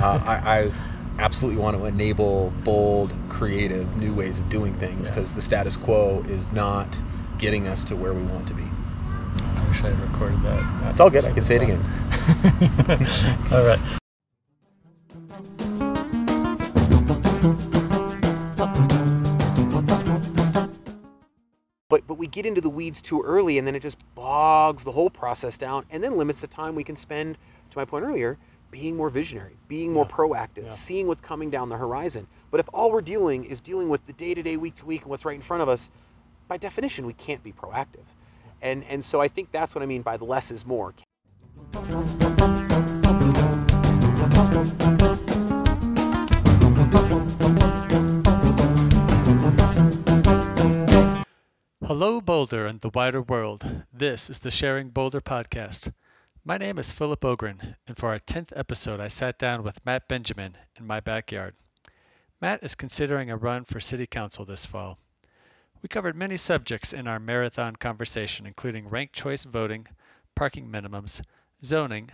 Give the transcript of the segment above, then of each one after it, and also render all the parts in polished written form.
I absolutely want to enable bold, creative, new ways of doing things, because the status quo is not getting us to where we want to be. I wish I had recorded that. It's all good. I can say it again. All right. But we get into the weeds too early, and then it just bogs the whole process down, and then limits the time we can spend, to my point earlier, being more visionary, being more proactive, seeing what's coming down the horizon. But if all we're doing is dealing with the day-to-day, week-to-week, and what's right in front of us, by definition, we can't be proactive. And so I think that's what I mean by the less is more. Hello, Boulder and the wider world. This is the Sharing Boulder podcast. My name is Philip Ogren, and for our 10th episode, I sat down with Matt Benjamin in my backyard. Matt is considering a run for city council this fall. We covered many subjects in our marathon conversation, including ranked choice voting, parking minimums, zoning,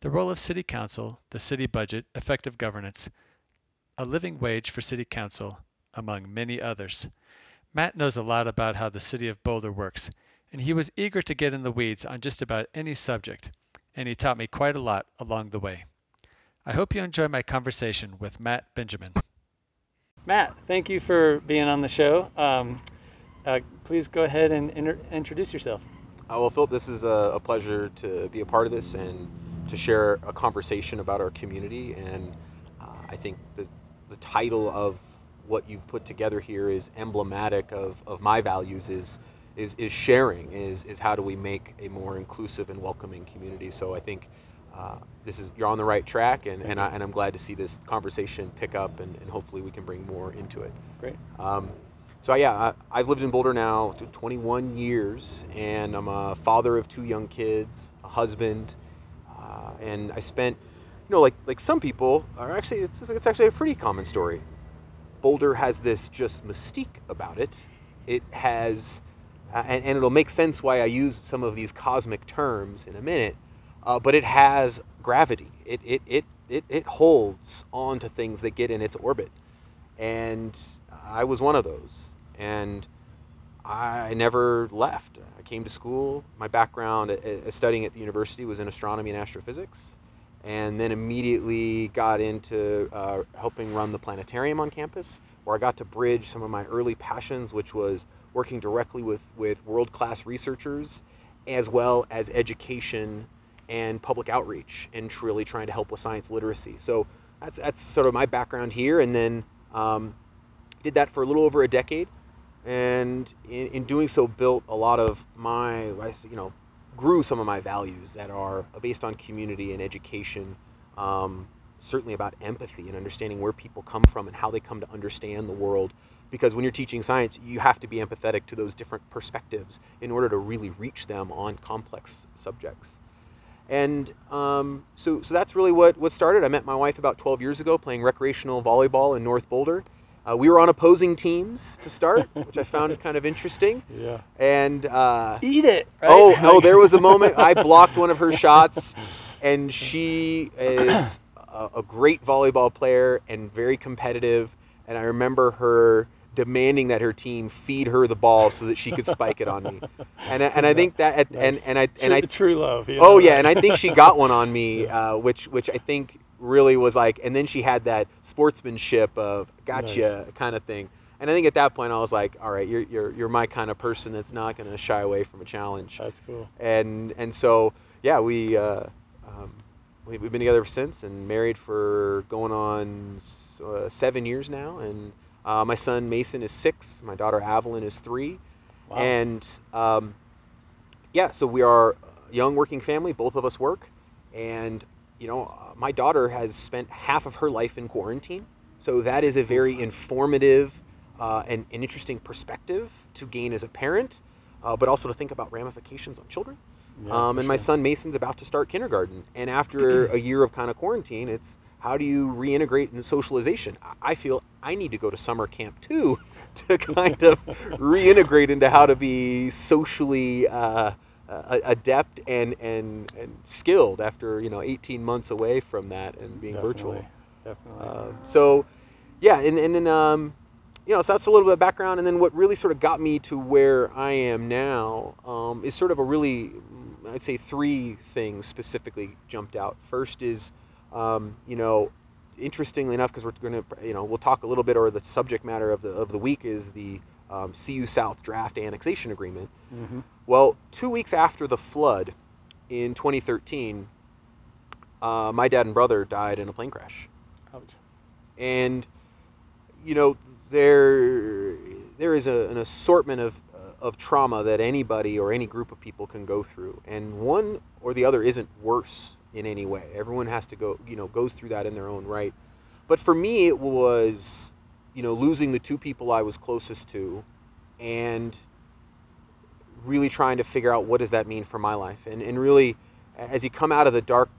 the role of city council, the city budget, effective governance, a living wage for city council, among many others. Matt knows a lot about how the city of Boulder works, and he was eager to get in the weeds on just about any subject, and he taught me quite a lot along the way. I hope you enjoy my conversation with Matt Benjamin. Matt, thank you for being on the show. Please go ahead and introduce yourself. Well, Philip, this is a pleasure to be a part of this and to share a conversation about our community. And I think the title of what you've put together here is emblematic of my values, is sharing, is how do we make a more inclusive and welcoming community. So I think you're on the right track, and I'm glad to see this conversation pick up, and hopefully we can bring more into it. Great. I've lived in Boulder now 21 years, and I'm a father of 2 young kids, a husband, and I spent, like some people are actually, it's actually a pretty common story. Boulder has this just mystique about it. It has, and it'll make sense why I use some of these cosmic terms in a minute, but it has gravity. It holds on to things that get in its orbit, and I was one of those. And I never left. I came to school. My background studying at the university was in astronomy and astrophysics, and then immediately got into helping run the planetarium on campus, where I got to bridge some of my early passions, which was working directly with world-class researchers, as well as education and public outreach, and really trying to help with science literacy. So that's sort of my background here, and then did that for a little over a decade. And in doing so, built a lot of grew some of my values that are based on community and education, certainly about empathy and understanding where people come from and how they come to understand the world. Because when you're teaching science, you have to be empathetic to those different perspectives in order to really reach them on complex subjects. And so that's really what started. I met my wife about 12 years ago playing recreational volleyball in North Boulder. We were on opposing teams to start, which I found kind of interesting. Yeah. And eat it, right? Oh, there was a moment I blocked one of her shots, and she is a great volleyball player and very competitive. And I remember her demanding that her team feed her the ball so that she could spike it on me. And I think that true love. And I think she got one on me, which I think really was like, and then she had that sportsmanship of gotcha kind of thing. And I think at that point I was like, all right, you're my kind of person that's not going to shy away from a challenge. That's cool. And so we've been together ever since, and married for going on 7 years now. And my son Mason is 6, my daughter Avalyn is 3. Wow. And so we are a young working family. Both of us work, and my daughter has spent half of her life in quarantine, so that is a very informative and interesting perspective to gain as a parent, but also to think about ramifications on children. My son Mason's about to start kindergarten, and after a year of kind of quarantine, it's how do you reintegrate into socialization? I feel I need to go to summer camp too to kind of reintegrate into how to be socially adept and skilled after 18 months away from that and being virtual. Definitely. So, yeah, and then so that's a little bit of background, and then what really sort of got me to where I am now is sort of a really, I'd say, three things specifically jumped out. First is, interestingly enough, because we're going to, we'll talk a little bit, or the subject matter of the week is the CU South draft annexation agreement. Mm-hmm. Well, 2 weeks after the flood in 2013, my dad and brother died in a plane crash. Ouch. And there is an assortment of trauma that anybody or any group of people can go through, and one or the other isn't worse in any way. Everyone has to goes through that in their own right. But for me, it was losing the two people I was closest to, and really trying to figure out what does that mean for my life, and really, as you come out of the dark,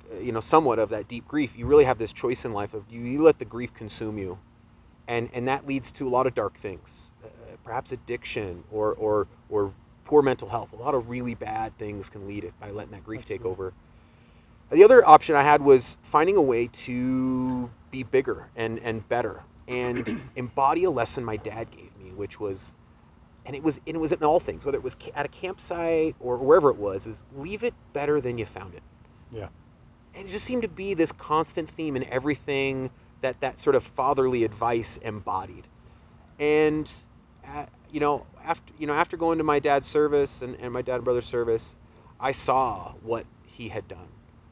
somewhat of that deep grief, you really have this choice in life of you let the grief consume you, and that leads to a lot of dark things, perhaps addiction or poor mental health. A lot of really bad things can lead it by letting that grief take over. The other option I had was finding a way to be bigger and better and embody a lesson my dad gave me, which was, and it was in all things, whether it was at a campsite or wherever it was leave it better than you found it. Yeah. And it just seemed to be this constant theme in everything that sort of fatherly advice embodied. And after going to my dad's service and my dad and brother's service, I saw what he had done,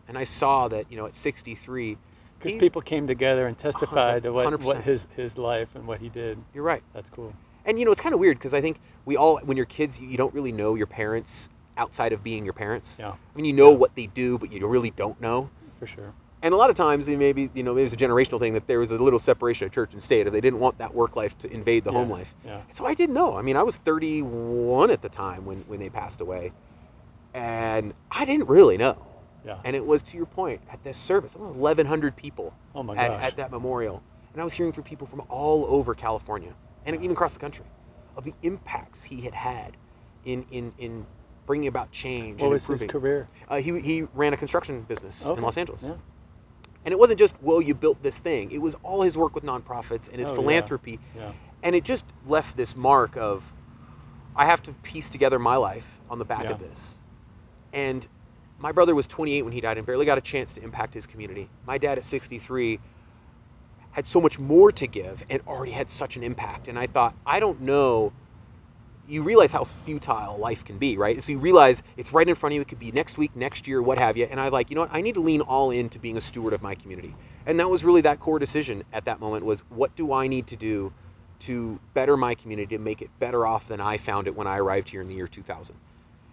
and I saw that at 63, because people came together and testified to what 100%. his life and what he did. You're right. That's cool. And it's kind of weird because I think we all, when you're kids, you don't really know your parents outside of being your parents. Yeah. I mean, you know what they do, but you really don't know. For sure. And a lot of times, maybe there's a generational thing that there was a little separation of church and state, if they didn't want that work life to invade the home life. Yeah. And so I didn't know. I mean, I was 31 at the time when they passed away, and I didn't really know. Yeah. And it was, to your point, at this service, 1,100 people at that memorial, and I was hearing from people from all over California and even across the country of the impacts he had in bringing about change. What was his career? He ran a construction business in Los Angeles. Yeah. And it wasn't just, you built this thing. It was all his work with nonprofits and his philanthropy. Yeah. And it just left this mark of, I have to piece together my life on the back of this. And my brother was 28 when he died and barely got a chance to impact his community. My dad at 63 had so much more to give and already had such an impact. And I thought, I don't know. You realize how futile life can be, right? So you realize it's right in front of you. It could be next week, next year, what have you. And I like, I need to lean all into being a steward of my community. And that was really that core decision at that moment was, what do I need to do to better my community, to make it better off than I found it when I arrived here in the year 2000?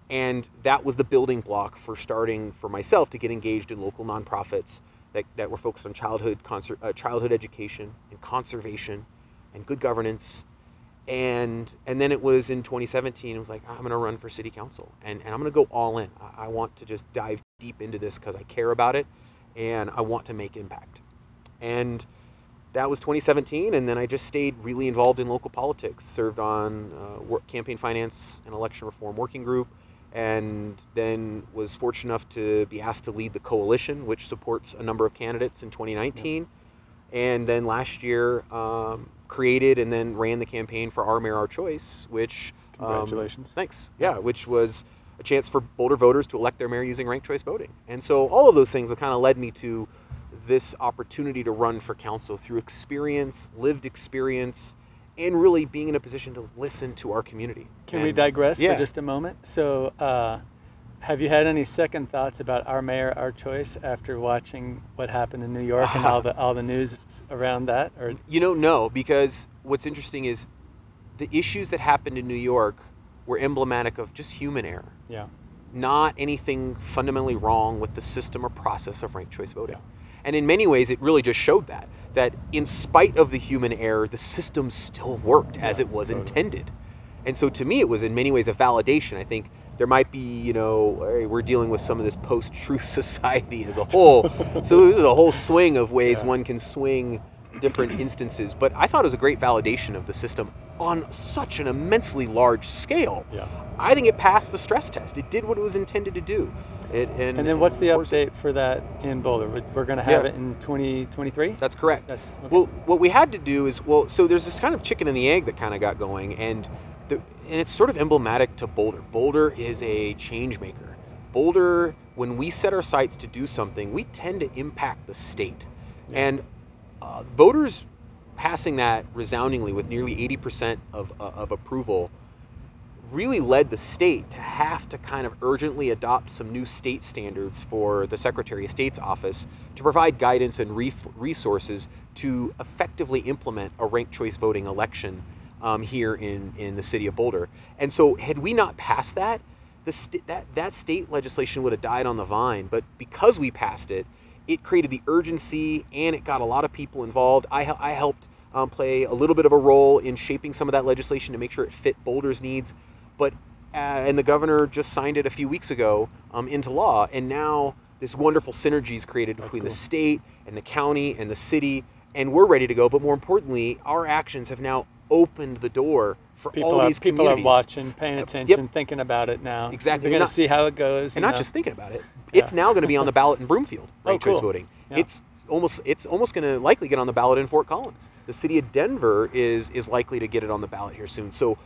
And that was the building block for starting for myself to get engaged in local nonprofits that were focused on childhood education and conservation and good governance. And then it was in 2017, it was like, I'm going to run for city council, and I'm going to go all in. I want to just dive deep into this because I care about it and I want to make impact. And that was 2017, and then I just stayed really involved in local politics, served on campaign finance and election reform working group, and then was fortunate enough to be asked to lead the coalition, which supports a number of candidates in 2019. And then last year, created and then ran the campaign for Our Mayor, Our Choice, which... Congratulations. Thanks. Yeah, which was a chance for Boulder voters to elect their mayor using ranked choice voting. And so all of those things have kind of led me to this opportunity to run for council through experience, lived experience, and really being in a position to listen to our community. Can we digress for just a moment? So have you had any second thoughts about Our Mayor, Our Choice after watching what happened in New York and all the news around that? Or no, because what's interesting is the issues that happened in New York were emblematic of just human error. Yeah. Not anything fundamentally wrong with the system or process of ranked choice voting. And in many ways, it really just showed that in spite of the human error, the system still worked as it was intended. And so to me, it was in many ways a validation. I think there might be, we're dealing with some of this post-truth society as a whole. So there's a whole swing of ways one can swing different instances, but I thought it was a great validation of the system on such an immensely large scale. Yeah. I think it passed the stress test. It did what it was intended to do. And then what's the update for that in Boulder? We're going to have it in 2023? That's correct. That's okay. Well, what we had to do is, so there's this kind of chicken and the egg that kind of got going, and it's sort of emblematic to Boulder. Boulder is a change maker. Boulder, when we set our sights to do something, we tend to impact the state. Yeah. And voters passing that resoundingly with nearly 80% of approval really led the state to have to kind of urgently adopt some new state standards for the Secretary of State's office to provide guidance and resources to effectively implement a ranked choice voting election here in the city of Boulder. And so had we not passed that, that state legislation would have died on the vine. But because we passed it, it created the urgency and it got a lot of people involved. I helped play a little bit of a role in shaping some of that legislation to make sure it fit Boulder's needs. But and the governor just signed it a few weeks ago into law, and now this wonderful synergy is created between the state and the county and the city, and we're ready to go. But more importantly, our actions have now opened the door for all these communities. People are watching, paying attention, thinking about it now. Exactly. They're going to see how it goes. And not just thinking about it. It's now going to be on the ballot in Broomfield, ranked choice voting. Yeah. It's almost going to likely get on the ballot in Fort Collins. The city of Denver is likely to get it on the ballot here soon. So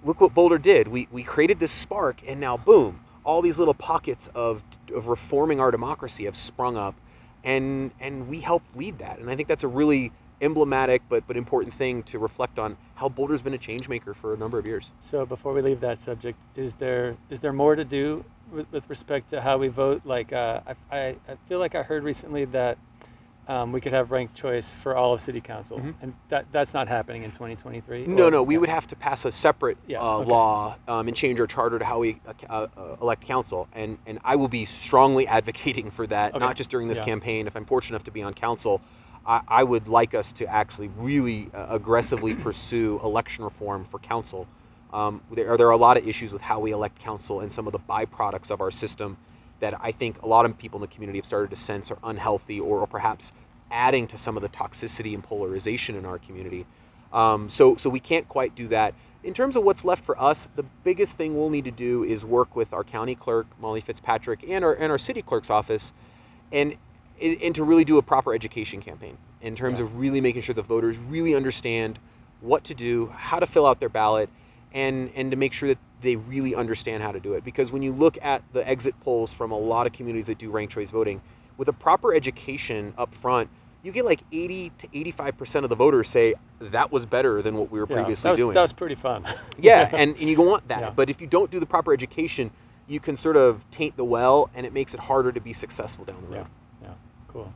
look what Boulder did. We created this spark, and now boom, all these little pockets of reforming our democracy have sprung up, and we helped lead that. And I think that's a really emblematic but important thing to reflect on how Boulder's been a change maker for a number of years. So before we leave that subject, is there more to do with respect to how we vote? Like I feel like I heard recently that we could have ranked choice for all of city council, and that's not happening in 2023. No, we would have to pass a separate law and change our charter to how we elect council, and I will be strongly advocating for that, not just during this campaign. If I'm fortunate enough to be on council, I would like us to actually really aggressively pursue election reform for council. There are a lot of issues with how we elect council and some of the byproducts of our system that I think a lot of people in the community have started to sense are unhealthy or perhaps adding to some of the toxicity and polarization in our community. So we can't quite do that. In terms of what's left for us, the biggest thing we'll need to do is work with our county clerk, Molly Fitzpatrick, and our city clerk's office, and to really do a proper education campaign in terms of really making sure the voters really understand what to do, how to fill out their ballot, and to make sure that they really understand how to do it. Because when you look at the exit polls from a lot of communities that do ranked choice voting, with a proper education up front, you get like 80 to 85% of the voters say that was better than what we were previously doing. That was pretty fun. And you want that. But if you don't do the proper education, you can sort of taint the well, and it makes it harder to be successful down the road. Yeah, cool.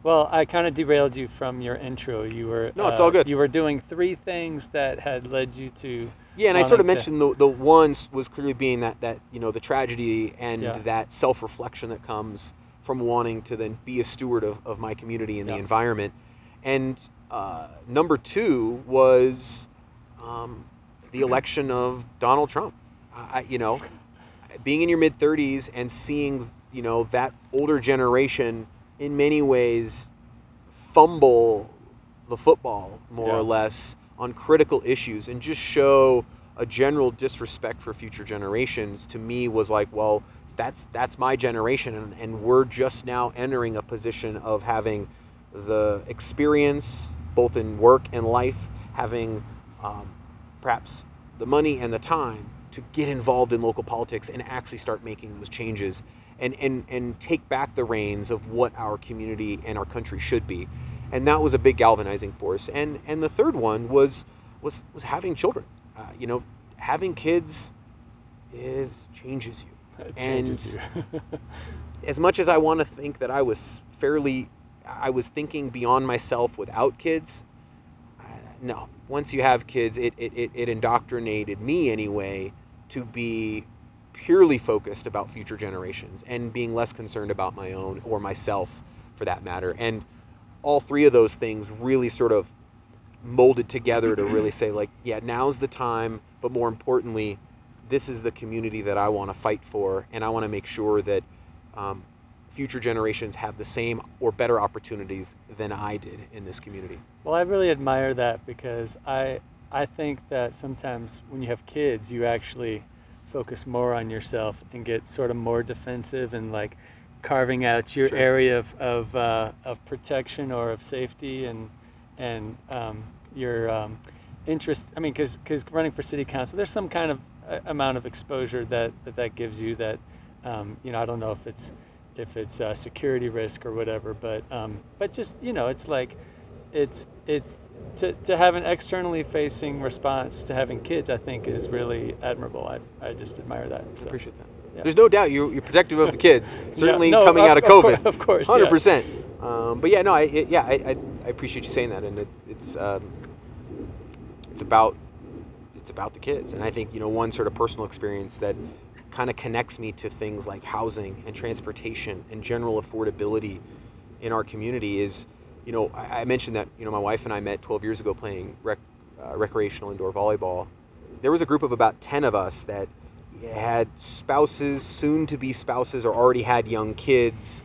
Well, I kind of derailed you from your intro. You were No, it's all good. You were doing 3 things that had led you to. Yeah, and I sort of mentioned the one was clearly being that the tragedy and that self-reflection that comes from wanting to then be a steward of my community and the environment. And number 2 was the election of Donald Trump. Being in your mid-30s and seeing that older generation in many ways fumble the football more or less on critical issues and just show a general disrespect for future generations, to me was like, well, that's my generation, and we're just now entering a position of having the experience both in work and life, having perhaps the money and the time to get involved in local politics and actually start making those changes and take back the reins of what our community and our country should be. And that was a big galvanizing force. And the third one was having children. Having kids changes you. It changes you. As much as I want to think that I was thinking beyond myself without kids, no. Once you have kids, it indoctrinated me anyway to be purely focused about future generations and being less concerned about my own or myself for that matter. And all 3 of those things really sort of molded together to really say, like, now's the time, but more importantly, this is the community that I want to fight for, and I want to make sure that future generations have the same or better opportunities than I did in this community. Well, I really admire that because I think that sometimes when you have kids, you actually focus more on yourself and get sort of more defensive and like carving out your Sure. area of protection or of safety and your interest. I mean, because running for city council, there's some kind of amount of exposure that gives you that I don't know if it's a security risk or whatever, but just it's like it to have an externally facing response to having kids, I think is really admirable. I just admire that. I So. appreciate that. Yeah. There's no doubt you're protective of the kids. Certainly Yeah, no, coming out of COVID, of course, 100%. But yeah, no, I appreciate you saying that, and it's about the kids, and I think one sort of personal experience that kind of connects me to things like housing and transportation and general affordability in our community is, I mentioned that my wife and I met 12 years ago playing recreational indoor volleyball. There was a group of about 10 of us that had spouses, soon to be spouses, or already had young kids,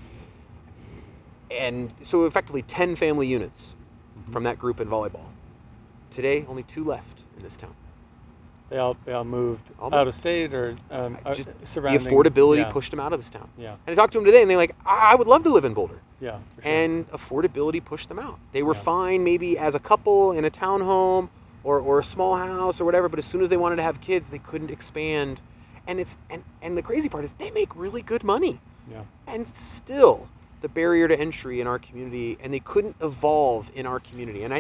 and so effectively 10 family units from that group in volleyball. Today, only 2 left in this town. They all moved All out moved. of state or Just surrounding. the affordability Yeah, pushed them out of this town. yeah, And I talked to them today, and they're like, I would love to live in Boulder. yeah, for sure. And affordability pushed them out. They were Yeah. fine maybe as a couple in a townhome or a small house or whatever, but as soon as they wanted to have kids, they couldn't expand. And and the crazy part is they make really good money. Yeah. And still the barrier to entry in our community, and they couldn't evolve in our community. And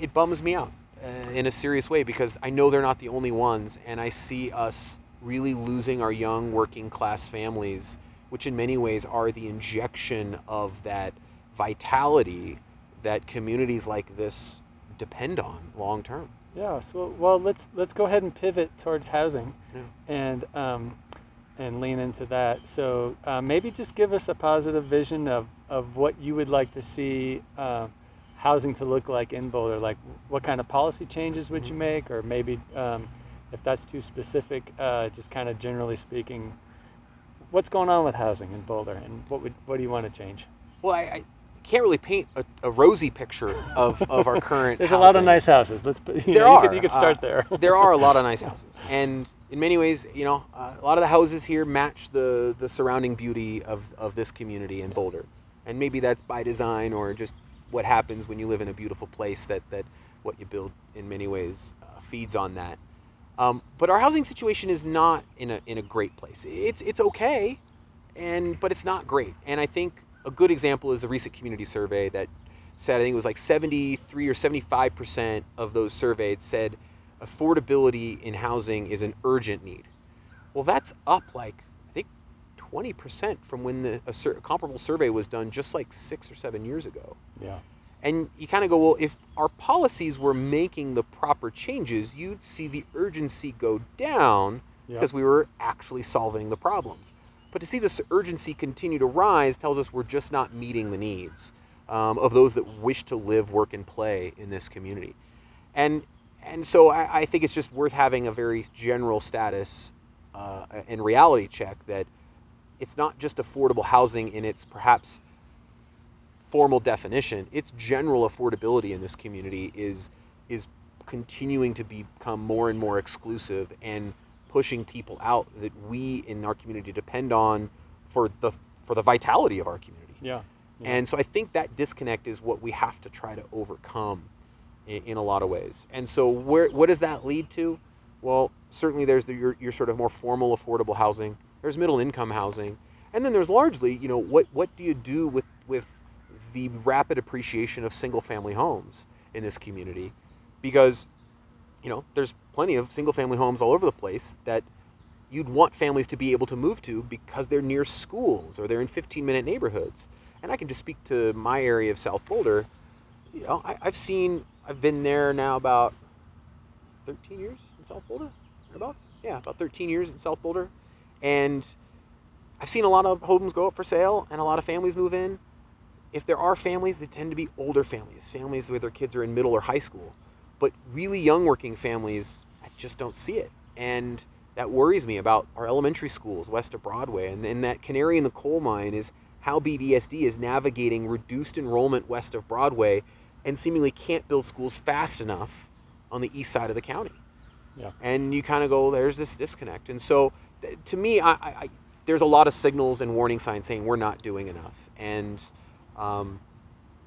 it bums me out in a serious way, because I know they're not the only ones, and I see us really losing our young working class families, which in many ways are the injection of that vitality that communities like this depend on long term. Yeah. So well, let's go ahead and pivot towards housing, Yeah. and lean into that. So maybe just give us a positive vision of what you would like to see housing to look like in Boulder. Like, what kind of policy changes would you make, or maybe if that's too specific, just kind of generally speaking, what's going on with housing in Boulder, and what do you want to change? Well, I can't really paint a rosy picture of our current There's housing. a lot of nice houses. You could start there. There are a lot of nice houses, and in many ways, a lot of the houses here match the surrounding beauty of this community in Boulder, and maybe that's by design or just what happens when you live in a beautiful place, that what you build in many ways feeds on that. But our housing situation is not in a great place. It's okay, but it's not great. And I think a good example is the recent community survey that said, I think it was like 73 or 75% of those surveyed said affordability in housing is an urgent need. Well, that's up like, I think, 20% from when a comparable survey was done just like 6 or 7 years ago. Yeah. And you kind of go, well, if our policies were making the proper changes, you'd see the urgency go down because we were actually solving the problems. But to see this urgency continue to rise tells us we're just not meeting the needs of those that wish to live, work, and play in this community. And so I think it's just worth having a very general status and reality check that it's not just affordable housing in its perhaps formal definition. Its general affordability in this community is continuing to become more and more exclusive and pushing people out that we in our community depend on for the vitality of our community. Yeah. And so I think that disconnect is what we have to try to overcome in a lot of ways. And so what does that lead to? Well, certainly there's your sort of more formal affordable housing. There's middle income housing, and then there's largely what do you do with the rapid appreciation of single family homes in this community, because there's plenty of single family homes all over the place that you'd want families to be able to move to because they're near schools or they're in 15-minute neighborhoods. And I can just speak to my area of South Boulder. I've been there now about 13 years in South Boulder, thereabouts. Yeah, about 13 years in South Boulder, and I've seen a lot of homes go up for sale and a lot of families move in. If there are families, they tend to be older families where their kids are in middle or high school. But really young working families, I just don't see it. And that worries me about our elementary schools west of Broadway. And that canary in the coal mine is how BDSD is navigating reduced enrollment west of Broadway and seemingly can't build schools fast enough on the east side of the county. Yeah. And you kind of go, there's this disconnect. And so to me, there's a lot of signals and warning signs saying we're not doing enough. And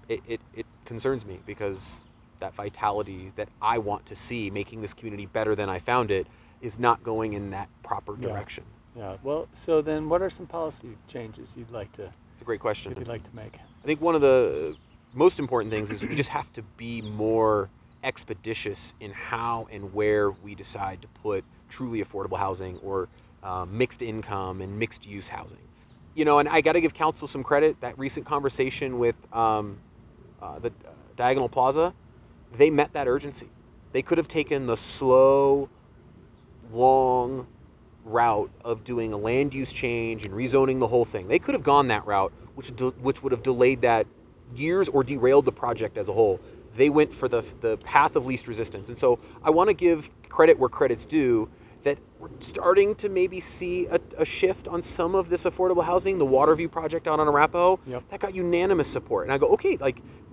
it concerns me because that vitality that I want to see making this community better than I found it is not going in that proper direction. Yeah. Well, so then what are some policy changes you'd like to It's a great question. make? I think one of the most important things is we just have to be more expeditious in how and where we decide to put truly affordable housing or mixed income and mixed use housing. And I got to give council some credit. That recent conversation with the Diagonal Plaza, they met that urgency. They could have taken the slow, long route of doing a land use change and rezoning the whole thing. They could have gone that route, which would have delayed that years or derailed the project as a whole. They went for the path of least resistance. And so I want to give credit where credit's due, that we're starting to maybe see a shift on some of this affordable housing. The Waterview project out on Arapahoe, that got unanimous support. And I go, okay,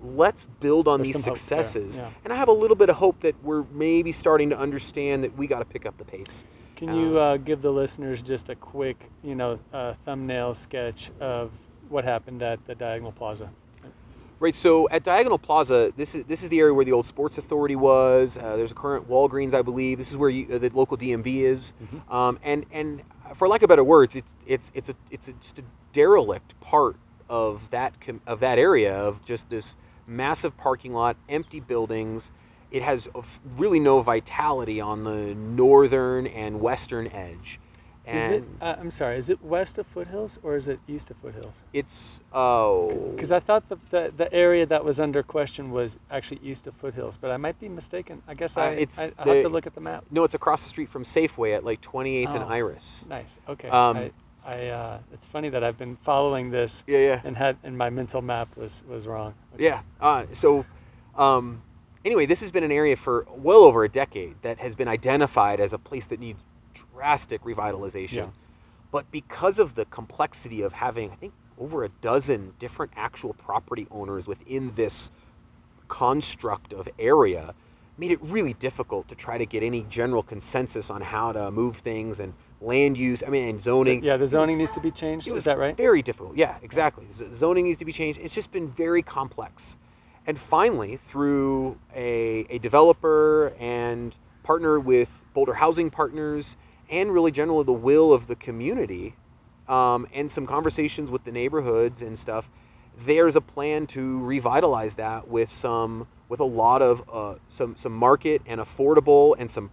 let's build on these successes. Yeah. And I have a little bit of hope that we're maybe starting to understand that we got to pick up the pace. Can you give the listeners just a quick, thumbnail sketch of what happened at the Diagonal Plaza? Right, so at Diagonal Plaza, this is the area where the old Sports Authority was. There's a current Walgreens, I believe. This is where the local DMV is. Mm-hmm. And for lack of better words, it's just a derelict part of that area of just this massive parking lot, empty buildings. It has really no vitality on the northern and western edge. And I'm sorry, is it west of Foothills or is it east of Foothills? It's, because I thought the area that was under question was actually east of Foothills, but I might be mistaken. I guess I have to look at the map. No, it's across the street from Safeway at 28th and Iris. Nice, okay. It's funny that I've been following this and my mental map was wrong. Okay. Yeah, anyway, this has been an area for well over a decade that has been identified as a place that needs drastic revitalization. Yeah. But because of the complexity of having, I think, over a dozen different actual property owners within this construct of area, made it really difficult to try to get any general consensus on how to move things and land use, and zoning. Yeah, the zoning needs to be changed, is that right? Very difficult, yeah, exactly. Zoning needs to be changed. It's just been very complex. And finally, through a developer and partner with Boulder Housing Partners, and really generally the will of the community, and some conversations with the neighborhoods and stuff, there's a plan to revitalize that with a lot of some market and affordable and some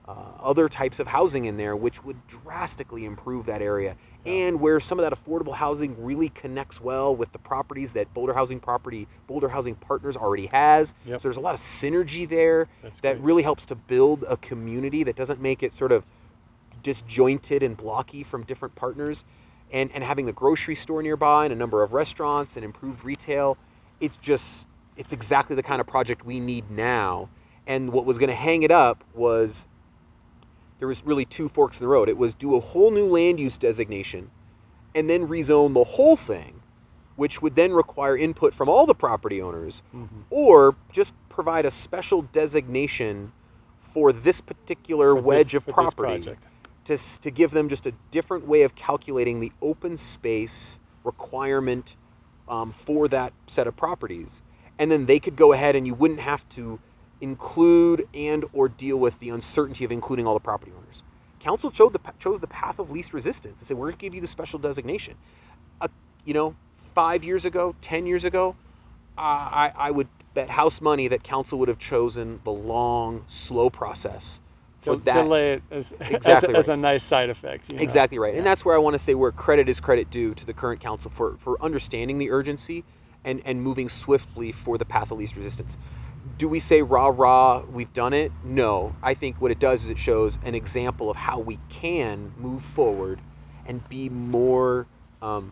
other types of housing in there, which would drastically improve that area. Yeah. And where some of that affordable housing really connects well with the properties that Boulder Housing Partners already has. Yep. So there's a lot of synergy there that really helps to build a community that doesn't make it sort of disjointed and blocky from different partners. And having the grocery store nearby and a number of restaurants and improved retail, it's exactly the kind of project we need now. And what was going to hang it up was, there was really two forks in the road. It was do a whole new land use designation and then rezone the whole thing, which would then require input from all the property owners, or just provide a special designation for this particular wedge of property to give them just a different way of calculating the open space requirement for that set of properties. And then they could go ahead and you wouldn't have to include and or deal with the uncertainty of including all the property owners. Council chose the path of least resistance. They said, we're going to give you the special designation. 5 years ago, 10 years ago, I would bet house money that council would have chosen the long, slow process for that. Delay it as a nice side effect. Exactly right. Yeah. And that's where I want to say where credit is credit due to the current council for understanding the urgency and moving swiftly for the path of least resistance. Do we say rah rah, we've done it? No. I think what it does is it shows an example of how we can move forward and be more, like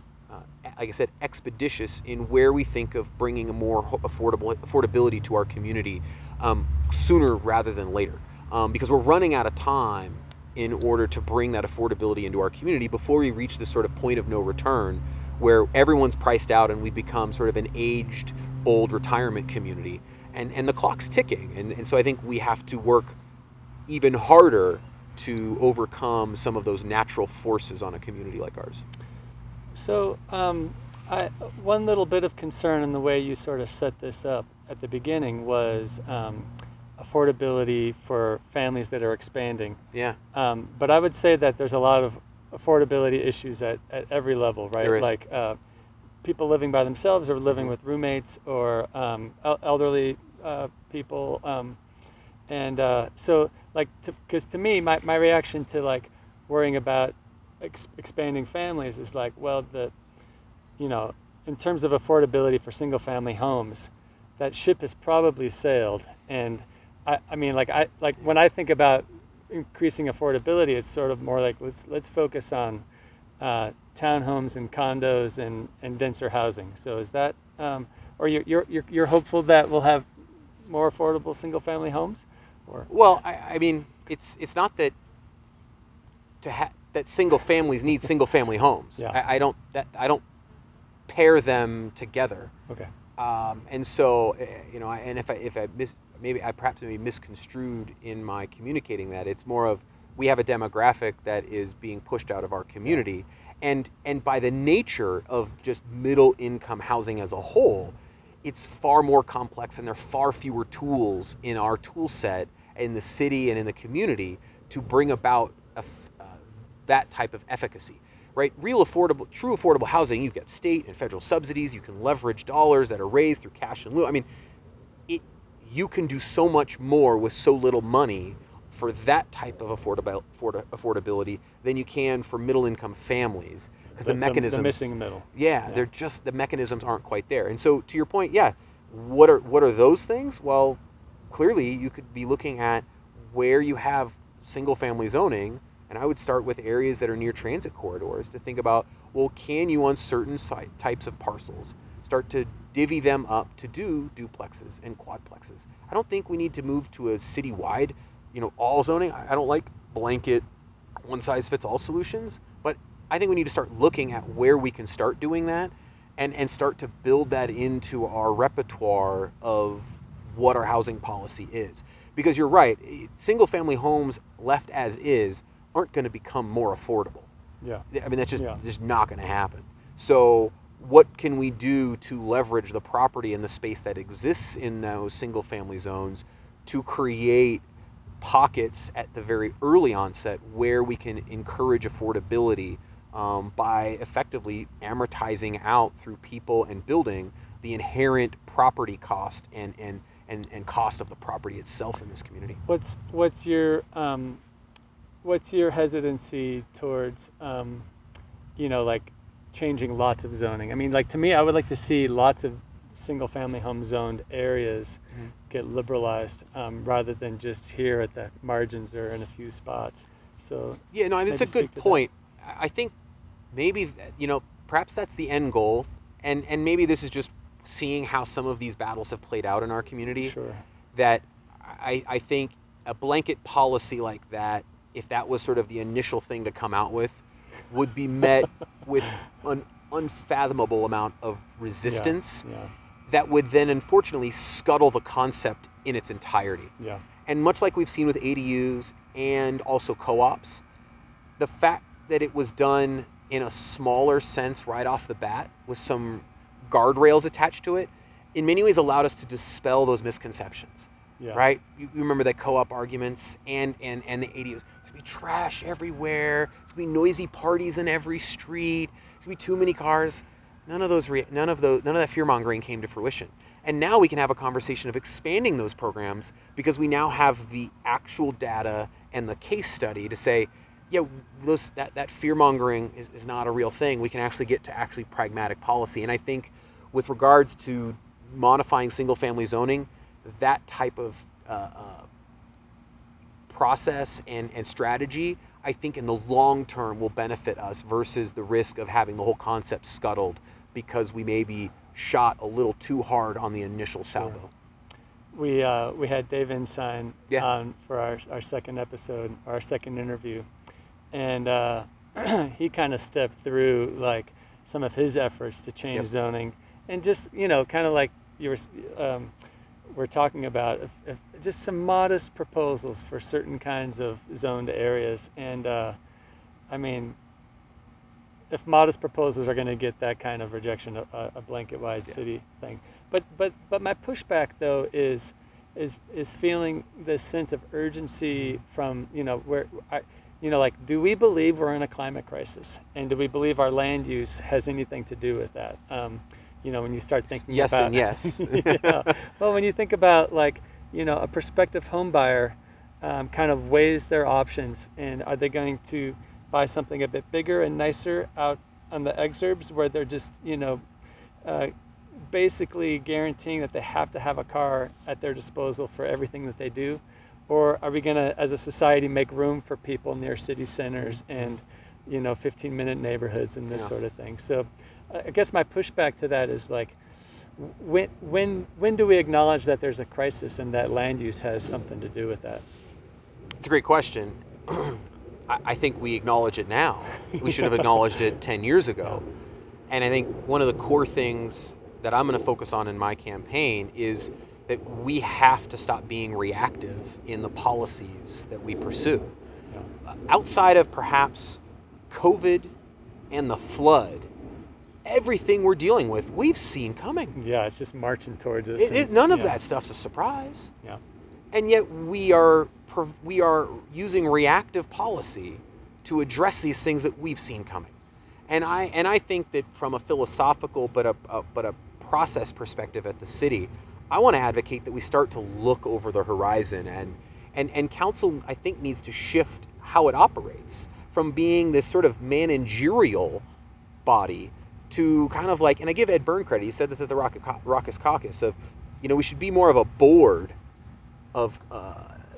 I said, expeditious in where we think of bringing a more affordability to our community sooner rather than later. Because we're running out of time in order to bring that affordability into our community before we reach this sort of point of no return where everyone's priced out and we become sort of an aged, old retirement community. And the clock's ticking. And so I think we have to work even harder to overcome some of those natural forces on a community like ours. So, one little bit of concern in the way you sort of set this up at the beginning was affordability for families that are expanding. Yeah. But I would say that there's a lot of affordability issues at every level, right? There is. Like people living by themselves or living with roommates or elderly people. So, like, because to me, my reaction to like worrying about expanding families is like, well, in terms of affordability for single family homes, that ship has probably sailed. And I mean, like when I think about increasing affordability, it's sort of more like let's focus on townhomes and condos and denser housing. So is that, or you're hopeful that we'll have more affordable single family homes? Or Well, I mean, it's not that that single families need single family homes. Yeah. I don't pair them together. Okay. And so, and if I perhaps misconstrued in my communicating that, it's more of we have a demographic that is being pushed out of our community, and by the nature of just middle income housing as a whole, it's far more complex, and there are far fewer tools in our tool set in the city and in the community to bring about that type of efficacy. Right, true affordable housing. You've got state and federal subsidies. You can leverage dollars that are raised through cash and lieu. I mean, you can do so much more with so little money for that type of affordability than you can for middle-income families, because the mechanisms, the missing middle. Yeah, they're just, the mechanisms aren't quite there. And so, to your point, yeah, what are those things? Well, clearly, you could be looking at where you have single-family zoning. And I would start with areas that are near transit corridors to think about, well, can you on certain types of parcels start to divvy them up to do duplexes and quadplexes? I don't think we need to move to a citywide, all zoning. I don't like blanket one-size-fits-all solutions, but I think we need to start looking at where we can start doing that and start to build that into our repertoire of what our housing policy is. Because you're right, single-family homes left as is aren't going to become more affordable. Yeah. I mean, that's just not going to happen. So what can we do to leverage the property and the space that exists in those single family zones to create pockets at the very early onset where we can encourage affordability by effectively amortizing out through people and building the inherent property cost and cost of the property itself in this community. What's your hesitancy towards, like changing lots of zoning? I mean, like to me, I would like to see lots of single-family home zoned areas get liberalized rather than just here at the margins or in a few spots. So yeah, no, I mean, it's a good point. I think maybe perhaps that's the end goal, and maybe this is just seeing how some of these battles have played out in our community. Sure. That I think a blanket policy like that, if that was sort of the initial thing to come out with, would be met with an unfathomable amount of resistance that would then unfortunately scuttle the concept in its entirety. Yeah. And much like we've seen with ADUs and also co-ops, the fact that it was done in a smaller sense right off the bat with some guardrails attached to it, in many ways allowed us to dispel those misconceptions. Yeah. Right? You remember the co-op arguments and the ADUs. There's gonna be trash everywhere. There's gonna be noisy parties in every street. There's gonna be too many cars. None of that fear-mongering came to fruition. And now we can have a conversation of expanding those programs because we now have the actual data and the case study to say, yeah, that fear-mongering is not a real thing. We can actually get to actually pragmatic policy. And I think with regards to modifying single-family zoning, that type of process and strategy, I think in the long term will benefit us versus the risk of having the whole concept scuttled because we maybe shot a little too hard on the initial salvo. we had Dave Ensign Yeah. on for our second episode, our second interview, and he kind of stepped through like some of his efforts to change Yep. zoning, and just kind of like you were talking about, just some modest proposals for certain kinds of zoned areas, and I mean, if modest proposals are going to get that kind of rejection, a blanket wide Yeah. city thing. But my pushback though is feeling this sense of urgency from where like, do we believe we're in a climate crisis, and do we believe our land use has anything to do with that? When you start thinking Yes about and yes. yeah, well, when you think about like a prospective home buyer kind of weighs their options, and are they going to buy something a bit bigger and nicer out on the exurbs where they're just uh, basically guaranteeing that they have to have a car at their disposal for everything that they do? Or are we going to, as a society, make room for people near city centers and 15-minute neighborhoods and this Yeah. sort of thing? So I guess my pushback to that is like, when do we acknowledge that there's a crisis and that land use has something to do with that? It's a great question. I think we acknowledge it now. We should have Yeah. acknowledged it 10 years ago. Yeah. And I think one of the core things that I'm going to focus on in my campaign is that we have to stop being reactive in the policies that we pursue. Outside of perhaps COVID and the flood, everything we're dealing with, we've seen coming. Yeah, it's just marching towards us. None of Yeah. that stuff's a surprise. Yeah. And yet we are using reactive policy to address these things that we've seen coming. And I think that from a philosophical but a process perspective at the city, I want to advocate that we start to look over the horizon, and council, I think, needs to shift how it operates from being this sort of managerial body to kind of like, and I give Ed Byrne credit, he said this at the Raucous Caucus, of we should be more of a board of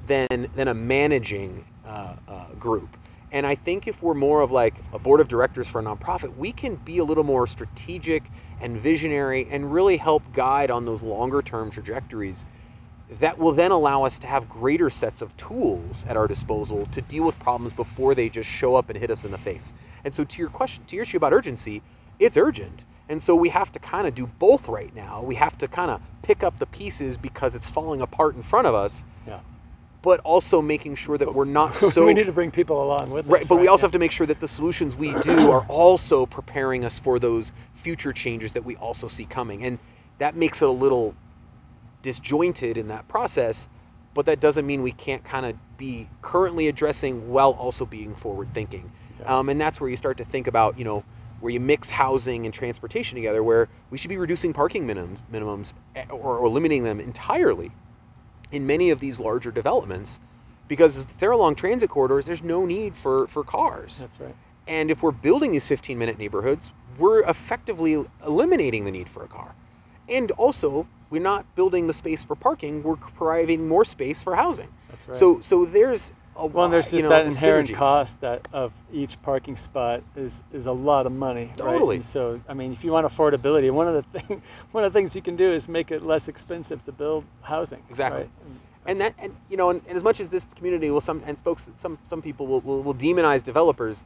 than a managing group. And I think if we're more of like a board of directors for a nonprofit, we can be a little more strategic and visionary and really help guide on those longer term trajectories that will then allow us to have greater sets of tools at our disposal to deal with problems before they just show up and hit us in the face. And so to your question, to your issue about urgency, it's urgent. And so we have to kind of do both right now. We have to kind of pick up the pieces because it's falling apart in front of us. Yeah. But also making sure that we're not so... we need to bring people along with us. Right, but we also have to make sure that the solutions we do are also preparing us for those future changes that we also see coming. And that makes it a little disjointed in that process, but that doesn't mean we can't kind of be currently addressing while also being forward thinking. Yeah. And that's where you start to think about, where you mix housing and transportation together, where we should be reducing parking minimums or eliminating them entirely in many of these larger developments, because if they're along transit corridors, there's no need for cars. That's right. And if we're building these 15-minute neighborhoods, we're effectively eliminating the need for a car. And also, we're not building the space for parking, we're providing more space for housing. That's right. So there's there's just that inherent synergy. cost that of each parking spot is a lot of money. Totally. Right? And so, I mean, if you want affordability, one of the things you can do is make it less expensive to build housing. Exactly. Right? And as much as this community will some people will demonize developers,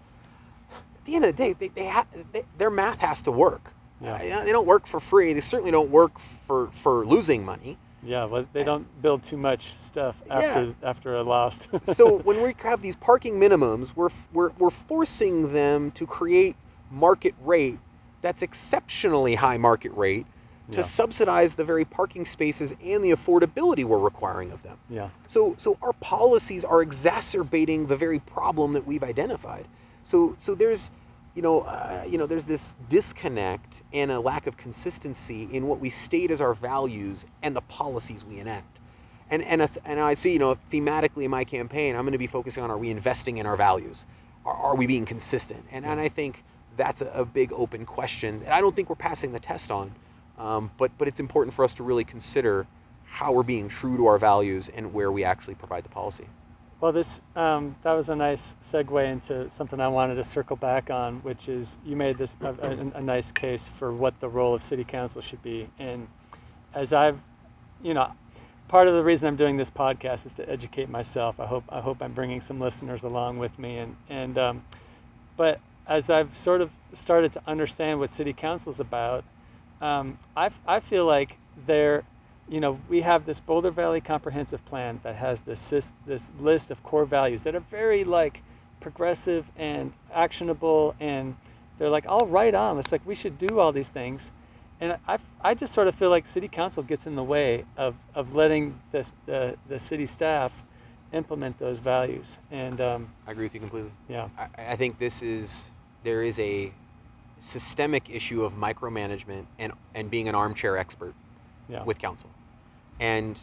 at the end of the day, their math has to work. Yeah. They don't work for free. They certainly don't work for losing money. Yeah, well, they don't build too much stuff after a lost. So when we have these parking minimums, we're forcing them to create market rate that's exceptionally high market rate to subsidize the very parking spaces and the affordability we're requiring of them. Yeah. So our policies are exacerbating the very problem that we've identified. So there's there's this disconnect and a lack of consistency in what we state as our values and the policies we enact. And I see, thematically in my campaign, I'm going to be focusing on, are we investing in our values? Are we being consistent? And I think that's a big open question that I don't think we're passing the test on. But it's important for us to really consider how we're being true to our values and where we actually provide the policy. Well, that was a nice segue into something I wanted to circle back on, which is you made this a nice case for what the role of city council should be. And as I've, part of the reason I'm doing this podcast is to educate myself. I hope I'm bringing some listeners along with me, but as I've sort of started to understand what city council's about, I feel like we have this Boulder Valley Comprehensive Plan that has this list of core values that are very like progressive and actionable, and they're like all right on. It's like we should do all these things, and I just sort of feel like city council gets in the way of letting the city staff implement those values. And I agree with you completely. yeah, I think there is a systemic issue of micromanagement and being an armchair expert yeah, with council. And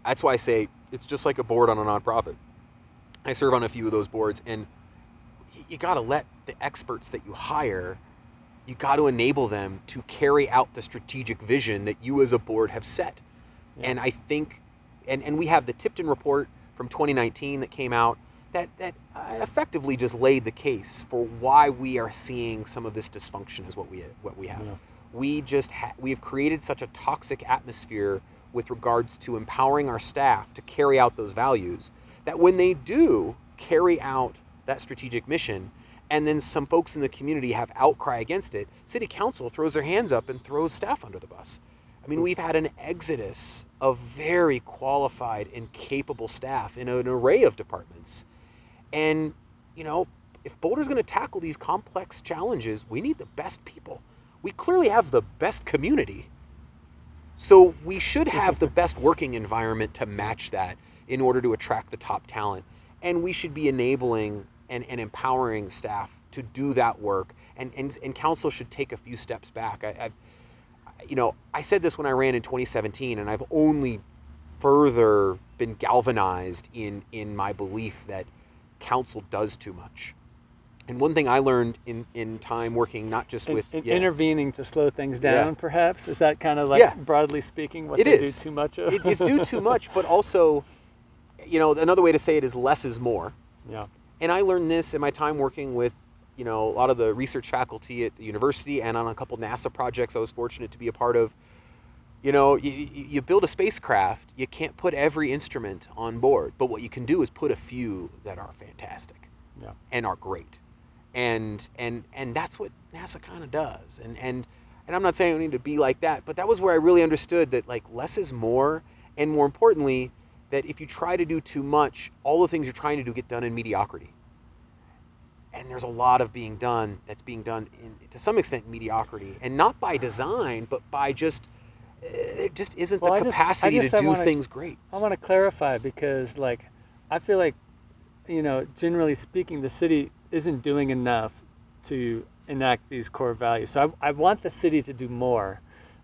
that's why I say it's just like a board on a nonprofit. I serve on a few of those boards, and you got to let the experts that you hire, you got to enable them to carry out the strategic vision that you as a board have set. yeah. And I think, and we have the Tipton report from 2019 that came out that effectively just laid the case for why we are seeing some of this dysfunction is what we have. Yeah. We have created such a toxic atmosphere with regards to empowering our staff to carry out those values that when they do carry out that strategic mission, and then some folks in the community have outcry against it, city council throws their hands up and throws staff under the bus. I mean, we've had an exodus of very qualified and capable staff in an array of departments. And, if Boulder's going to tackle these complex challenges, we need the best people. We clearly have the best community. So we should have the best working environment to match that in order to attract the top talent. And we should be enabling and empowering staff to do that work. And council should take a few steps back. I said this when I ran in 2017, and I've only further been galvanized in my belief that council does too much. And one thing I learned in time working not just with intervening to slow things down, Yeah. perhaps, is that kind of like broadly speaking what It they is. do too much of? It's do too much, but also, another way to say it is less is more. Yeah. And I learned this in my time working with, a lot of the research faculty at the university and on a couple NASA projects I was fortunate to be a part of. You build a spacecraft, you can't put every instrument on board, but what you can do is put a few that are fantastic and are great. And that's what NASA kind of does. And I'm not saying we need to be like that, but that was where I really understood that like less is more, and more importantly, that if you try to do too much, all the things you're trying to do get done in mediocrity. And there's a lot of that's being done to some extent in mediocrity, and not by design, but by just it just isn't the capacity to do things great. I want to clarify because like I feel like generally speaking, the city isn't doing enough to enact these core values. So I want the city to do more,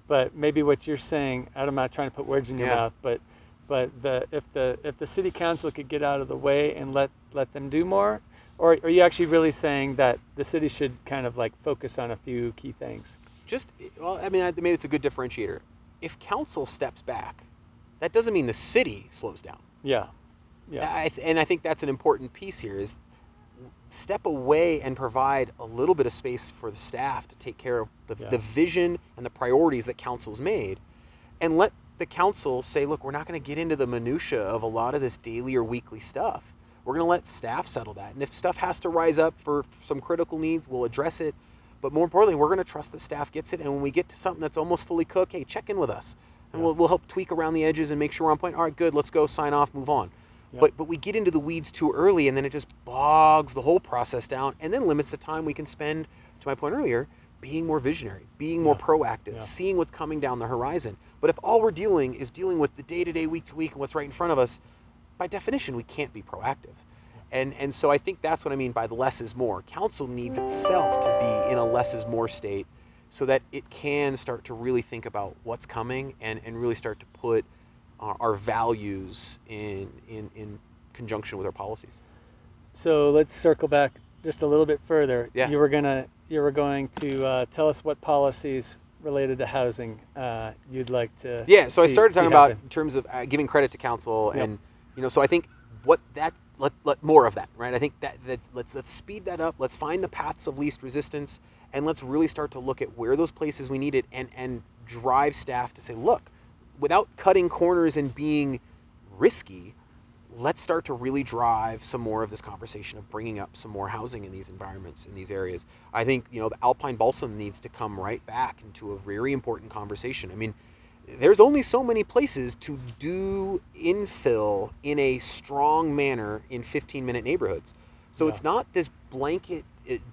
but maybe what you're saying, I'm not trying to put words in your mouth, but if the city council could get out of the way and let them do more, or are you actually really saying that the city should kind of like focus on a few key things? Maybe it's a good differentiator. If council steps back, that doesn't mean the city slows down. Yeah. And I think that's an important piece here is step away and provide a little bit of space for the staff to take care of the vision and the priorities that council's made, and let the council say, look, we're not going to get into the minutia of a lot of this daily or weekly stuff. We're going to let staff settle that. And if stuff has to rise up for some critical needs, we'll address it. But more importantly, we're going to trust the staff gets it. And when we get to something that's almost fully cooked, hey, check in with us. And we'll help tweak around the edges and make sure we're on point. All right, good, let's go, sign off, move on. But we get into the weeds too early, and then it just bogs the whole process down and then limits the time we can spend, to my point earlier, being more visionary, being more proactive, seeing what's coming down the horizon. But if all we're doing is dealing with the day-to-day, week-to-week, and what's right in front of us, by definition, we can't be proactive. And so I think that's what I mean by the less is more. Council needs itself to be in a less is more state so that it can start to really think about what's coming and really start to put our values in conjunction with our policies. So let's circle back just a little bit further. Yeah. You were going to tell us what policies related to housing you'd like to so I started talking about in terms of giving credit to council, and so I think let more of that, right? I think that let's speed that up. Let's find the paths of least resistance, and let's really start to look at where those places we need it and drive staff to say, look, without cutting corners and being risky, let's start to really drive some more of this conversation of bringing up some more housing in these environments, in these areas. I think, the alpine balsam needs to come right back into a very important conversation. I mean, there's only so many places to do infill in a strong manner in 15-minute neighborhoods. So it's not this blanket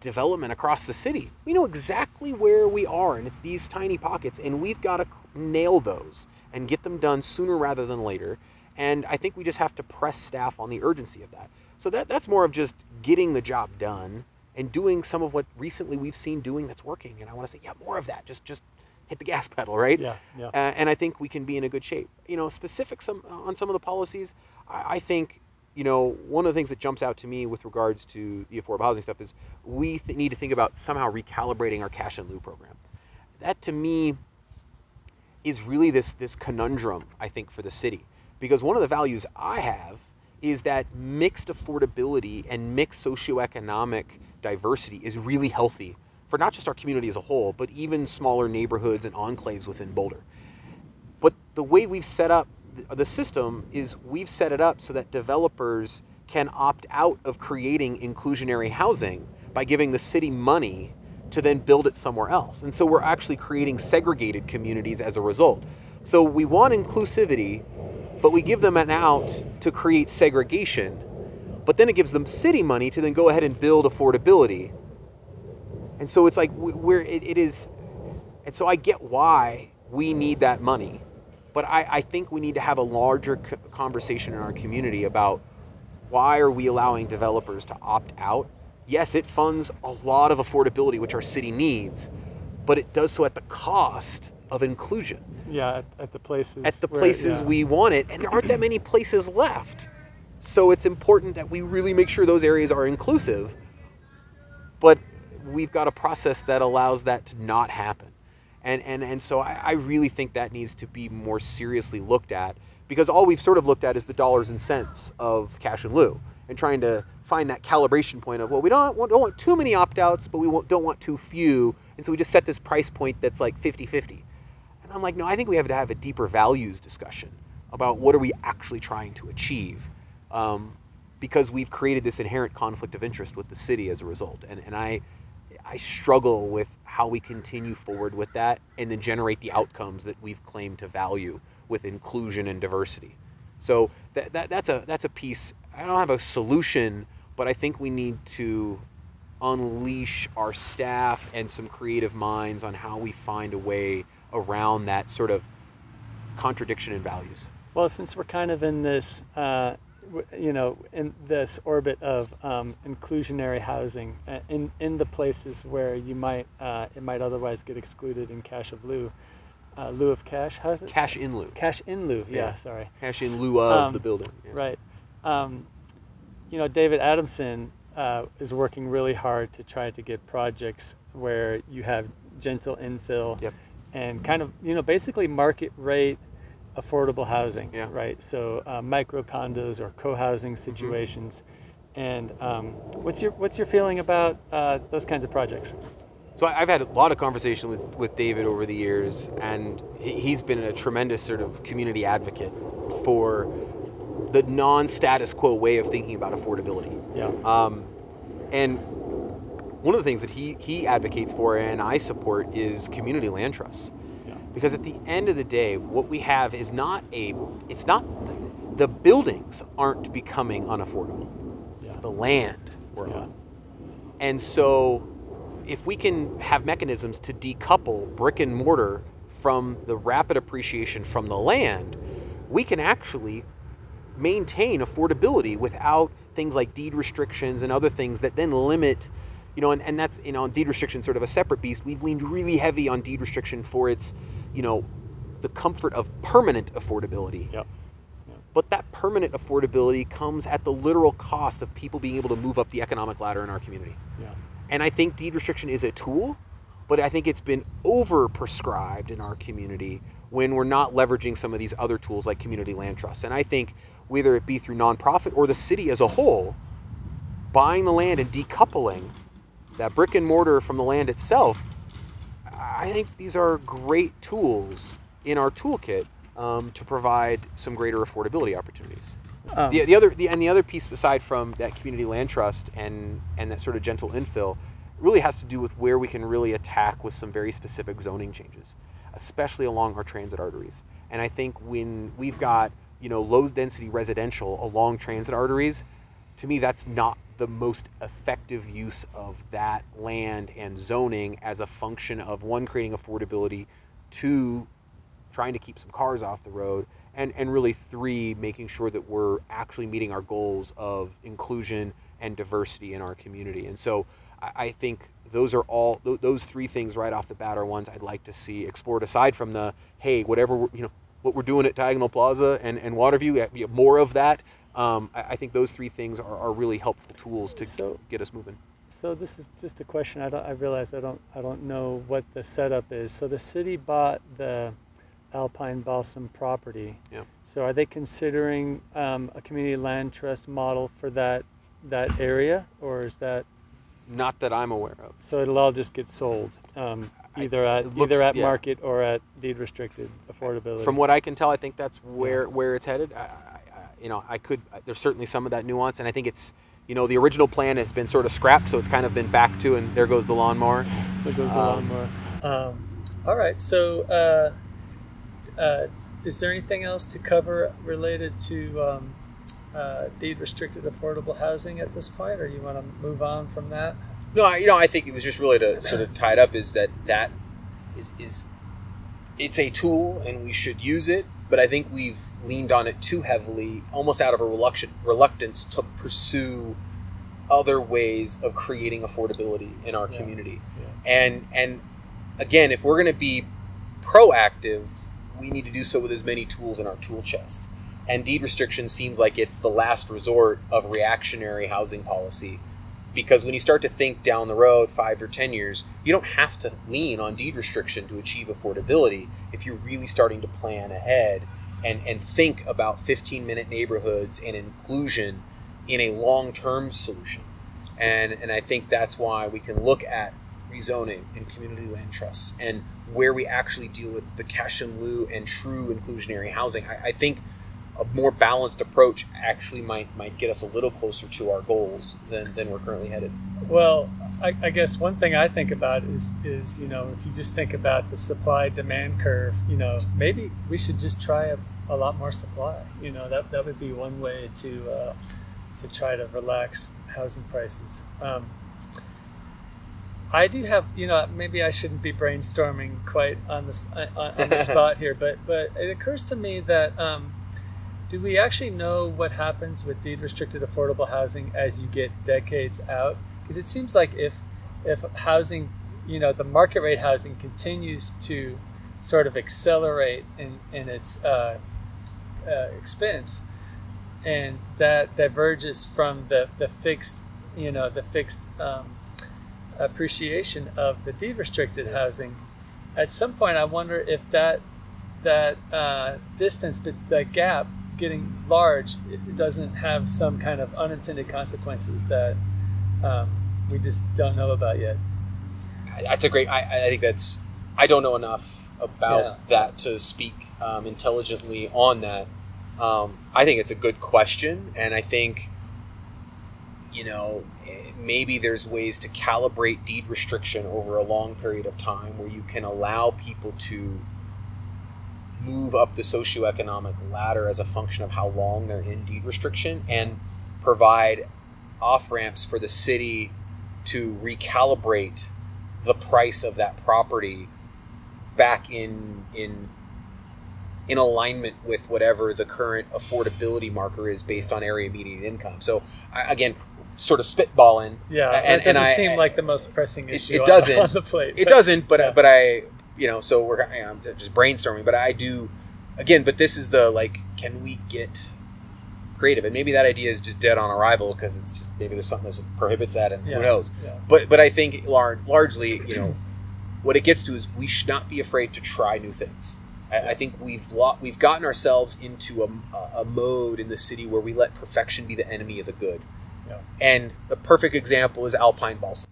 development across the city. We know exactly where we are, and it's these tiny pockets, and we've got to nail those and get them done sooner rather than later. And I think we just have to press staff on the urgency of that. So that's more of just getting the job done and doing some of what recently we've seen doing that's working. And I want to say, more of that. Just hit the gas pedal, right? Yeah, yeah. And I think we can be in a good shape. Specifics on some of the policies, I think, one of the things that jumps out to me with regards to the affordable housing stuff is we need to think about somehow recalibrating our cash in lieu program. That to me is really this conundrum, I think, for the city. Because one of the values I have is that mixed affordability and mixed socioeconomic diversity is really healthy for not just our community as a whole, but even smaller neighborhoods and enclaves within Boulder. But the way we've set up the system is we've set it up so that developers can opt out of creating inclusionary housing by giving the city money to then build it somewhere else. And so we're actually creating segregated communities as a result. So we want inclusivity, but we give them an out to create segregation, but then it gives them city money to then go ahead and build affordability. And so it's like it is, and so I get why we need that money, but I think we need to have a larger conversation in our community about why are we allowing developers to opt out. Yes, it funds a lot of affordability, which our city needs, but it does so at the cost of inclusion. Yeah, at the places. At the places we want it, and there aren't that many places left. So it's important that we really make sure those areas are inclusive, but we've got a process that allows that to not happen. And so I really think that needs to be more seriously looked at, because all we've sort of looked at is the dollars and cents of cash in lieu and trying to find that calibration point of, well, we don't want too many opt-outs, but we don't want too few. And so we just set this price point that's like 50-50. And I'm like, no, I think we have to have a deeper values discussion about what are we actually trying to achieve, because we've created this inherent conflict of interest with the city as a result. And I struggle with how we continue forward with that and then generate the outcomes that we've claimed to value with inclusion and diversity. So that's a piece. I don't have a solution, but I think we need to unleash our staff and some creative minds on how we find a way around that sort of contradiction in values. Well, since we're kind of in this, in this orbit of inclusionary housing, in the places where it might otherwise get excluded in cash of lieu, lieu of cash. How's it? Cash in lieu. Cash in lieu. Yeah, sorry. Cash in lieu of the building. Yeah. Right. David Adamson is working really hard to try to get projects where you have gentle infill. Yep. And kind of, basically market rate affordable housing, yeah. Right? So micro condos or co-housing situations. Mm-hmm. And what's your feeling about those kinds of projects? So I've had a lot of conversation with David over the years, and he's been a tremendous sort of community advocate for the non-status quo way of thinking about affordability. Yeah. And one of the things that he advocates for and I support is community land trusts. Yeah. Because at the end of the day, what we have is the buildings aren't becoming unaffordable. Yeah. It's the land we're Yeah. on. And so if we can have mechanisms to decouple brick and mortar from the rapid appreciation from the land, we can actually maintain affordability without things like deed restrictions and other things that then limit, and that's, deed restriction sort of a separate beast. We've leaned really heavy on deed restriction for its, the comfort of permanent affordability. Yep. But that permanent affordability comes at the literal cost of people being able to move up the economic ladder in our community. Yeah. And I think deed restriction is a tool, but I think it's been over-prescribed in our community when we're not leveraging some of these other tools like community land trusts. And I think whether it be through nonprofit or the city as a whole, buying the land and decoupling that brick and mortar from the land itself, I think these are great tools in our toolkit to provide some greater affordability opportunities. Um, The other piece, aside from that community land trust and that sort of gentle infill, really has to do with where we can really attack with some very specific zoning changes, especially along our transit arteries. And I think when we've got low density residential along transit arteries, to me that's not the most effective use of that land and zoning as a function of, one, creating affordability, two, trying to keep some cars off the road, and really, three, making sure that we're actually meeting our goals of inclusion and diversity in our community. And so I think those three things right off the bat are ones I'd like to see explored, aside from the, hey, whatever what we're doing at Diagonal Plaza and Waterview, more of that. I think those three things are really helpful tools to get us moving. So this is just a question. I realize I don't know what the setup is. So the city bought the Alpine Balsam property. Yeah. So are they considering a community land trust model for that area, or is that Not that I'm aware of. so it'll all just get sold either at market or at deed restricted affordability? From what I can tell, I think that's where it's headed. There's certainly some of that nuance, and I think it's the original plan has been sort of scrapped, so it's kind of been back to, and there goes the lawnmower. There goes the lawnmower. All right. So is there anything else to cover related to deed restricted affordable housing at this point, or you want to move on from that? No, I think it was just really to sort of tie it up, is that is it's a tool and we should use it, but I think we've leaned on it too heavily, almost out of a reluctance to pursue other ways of creating affordability in our community. Yeah. And again, if we're going to be proactive, we need to do so with as many tools in our tool chest. And deed restriction seems like it's the last resort of reactionary housing policy, because when you start to think down the road 5 or 10 years, you don't have to lean on deed restriction to achieve affordability if you're really starting to plan ahead and think about 15-minute neighborhoods and inclusion in a long-term solution. And I think that's why we can look at rezoning and community land trusts and where we actually deal with the cash in lieu and true inclusionary housing. I think a more balanced approach actually might get us a little closer to our goals than we're currently headed. Well, I guess one thing I think about is if you just think about the supply-demand curve, maybe we should just try a lot more supply. That would be one way to try to relax housing prices. I do have, maybe I shouldn't be brainstorming quite on the spot here, but it occurs to me that do we actually know what happens with deed restricted affordable housing as you get decades out? Because it seems like if housing, the market rate housing continues to sort of accelerate in its expense, and that diverges from the fixed appreciation of the deed restricted housing, at some point I wonder if that distance, that gap getting large, it doesn't have some kind of unintended consequences that we just don't know about yet. That's a great, I think that's, I don't know enough about that to speak intelligently on that. I think it's a good question, and I think maybe there's ways to calibrate deed restriction over a long period of time where you can allow people to move up the socioeconomic ladder as a function of how long they're in deed restriction, and provide off-ramps for the city to recalibrate the price of that property back in alignment with whatever the current affordability marker is based on area median income. So again, sort of spitballing. Yeah, and it doesn't seem like the most pressing issue it doesn't, on the plate. It doesn't, but I, so I'm just brainstorming, but I do, again, but this is can we get creative? And maybe that idea is just dead on arrival because it's just, maybe there's something that prohibits that, and who knows. Yeah. But I think largely, what it gets to is we should not be afraid to try new things. I think we've gotten ourselves into a mode in the city where we let perfection be the enemy of the good. Yeah. And the perfect example is Alpine Balsam.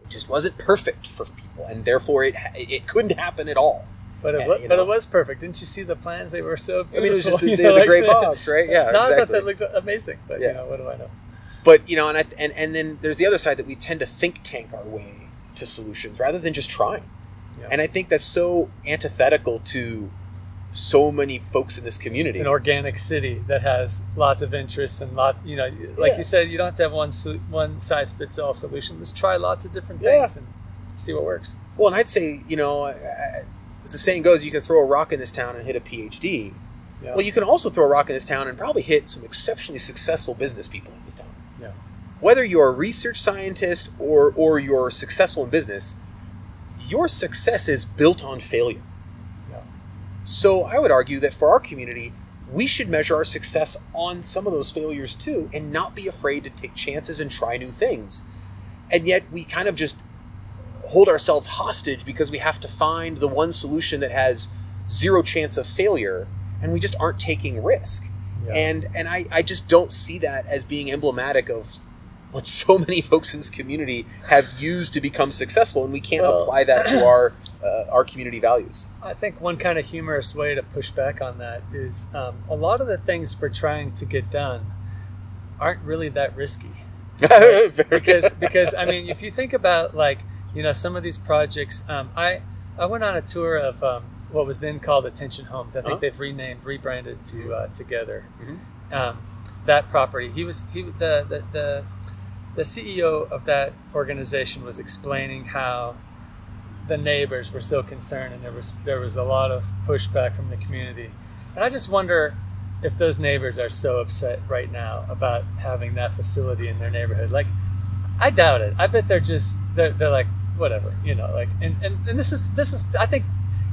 It just wasn't perfect for people, and therefore it couldn't happen at all. But it was perfect. Didn't you see the plans? They were so beautiful. I mean, it was just the gray box, right? Yeah, no, exactly. I thought that looked amazing, but what do I know? But and then there's the other side that we tend to think tank our way to solutions rather than just trying. Yeah. And I think that's so antithetical to so many folks in this community. An organic city that has lots of interests and you said, you don't have to have one size fits all solution. Let's try lots of different things and see what works. Well, and I'd say, as the saying goes, you can throw a rock in this town and hit a PhD. Yeah. Well, you can also throw a rock in this town and probably hit some exceptionally successful business people in this town. Yeah. Whether you're a research scientist or you're successful in business, your success is built on failure. Yeah. So I would argue that for our community, we should measure our success on some of those failures too, and not be afraid to take chances and try new things. And yet we kind of just hold ourselves hostage because we have to find the one solution that has zero chance of failure, and we just aren't taking risk. Yeah. And I just don't see that as being emblematic of what so many folks in this community have used to become successful, and we can't apply that to our community values. I think one kind of humorous way to push back on that is a lot of the things we're trying to get done aren't really that risky. because I mean, if you think about some of these projects, I went on a tour of what was then called Attention Homes. I think they've rebranded to Together. Mm-hmm. That property, the CEO of that organization was explaining how the neighbors were so concerned, and there was a lot of pushback from the community. And I just wonder if those neighbors are so upset right now about having that facility in their neighborhood. Like, I doubt it. I bet they're like, whatever, and this is I think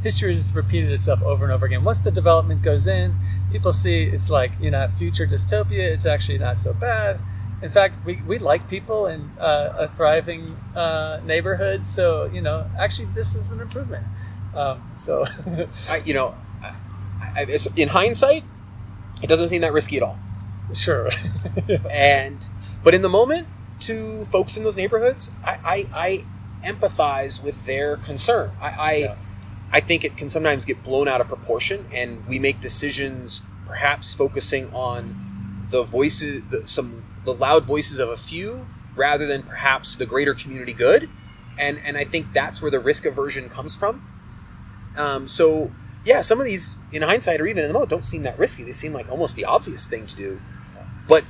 history has repeated itself over and over again. Once the development goes in, people see it's like, future dystopia. It's actually not so bad. In fact, we like people in a thriving neighborhood. So, actually this is an improvement. In hindsight, it doesn't seem that risky at all. Sure. But in the moment, to folks in those neighborhoods, I empathize with their concern. I think it can sometimes get blown out of proportion, and we make decisions perhaps focusing on the voices, the loud voices of a few, rather than perhaps the greater community good. And I think that's where the risk aversion comes from. Some of these, in hindsight or even in the moment, don't seem that risky. They seem like almost the obvious thing to do. But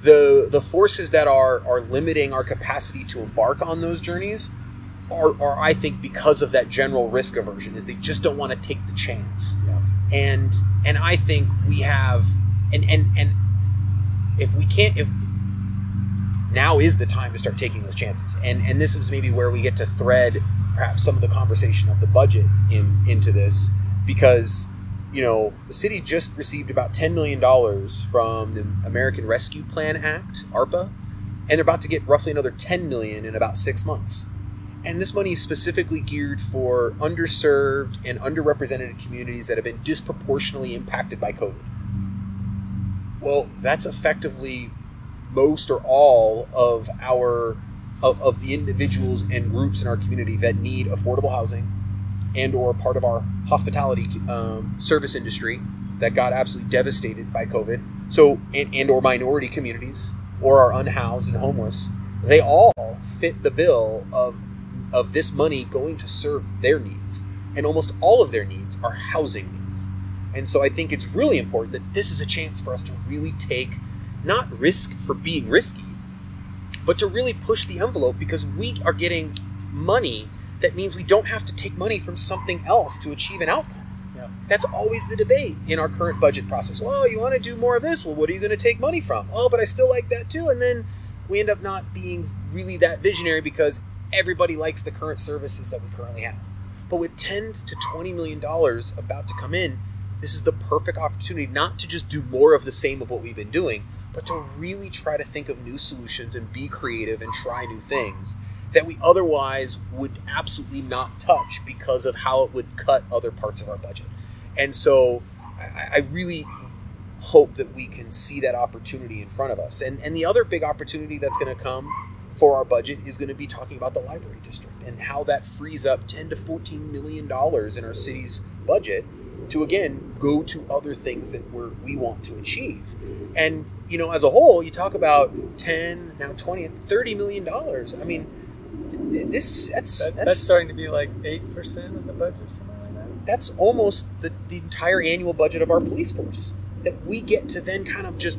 the forces that are limiting our capacity to embark on those journeys are I think, because of that general risk aversion, is they just don't want to take the chance. Yeah. And I think we have, and if we can't, now is the time to start taking those chances. And this is maybe where we get to thread perhaps some of the conversation of the budget into this, because the city just received about $10 million from the American Rescue Plan Act, ARPA, and they're about to get roughly another $10 million in about 6 months. And this money is specifically geared for underserved and underrepresented communities that have been disproportionately impacted by COVID. Well, that's effectively most or all of of the individuals and groups in our community that need affordable housing and or part of our hospitality service industry that got absolutely devastated by COVID. So, and or minority communities or are unhoused and homeless, they all fit the bill of this money going to serve their needs. And almost all of their needs are housing needs. And so I think it's really important that this is a chance for us to really take, not risk for being risky, but to really push the envelope, because we are getting money that means we don't have to take money from something else to achieve an outcome. Yeah. That's always the debate in our current budget process. Well, you want to do more of this? Well, what are you going to take money from? Oh, but I still like that too. And then we end up not being really that visionary because everybody likes the current services that we currently have. But with $10 to $20 million about to come in, this is the perfect opportunity not to just do more of the same of what we've been doing, but to really try to think of new solutions and be creative and try new things that we otherwise would absolutely not touch because of how it would cut other parts of our budget. And so I really hope that we can see that opportunity in front of us. And the other big opportunity that's going to come for our budget is going to be talking about the library district and how that frees up $10 to $14 million in our city's budget to, again, go to other things that we want to achieve. And, as a whole, you talk about 10, now 20, $30 million. I mean, that's starting to be like 8% of the budget or something like that. That's almost the entire annual budget of our police force that we get to then kind of just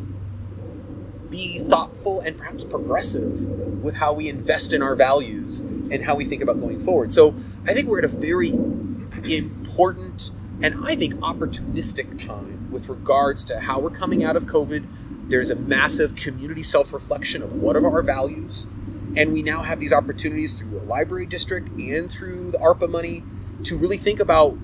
be thoughtful and perhaps progressive with how we invest in our values and how we think about going forward. So I think we're at a very important and I think opportunistic time with regards to how we're coming out of COVID. There's a massive community self-reflection of what are our values. And we now have these opportunities through a library district and through the ARPA money to really think about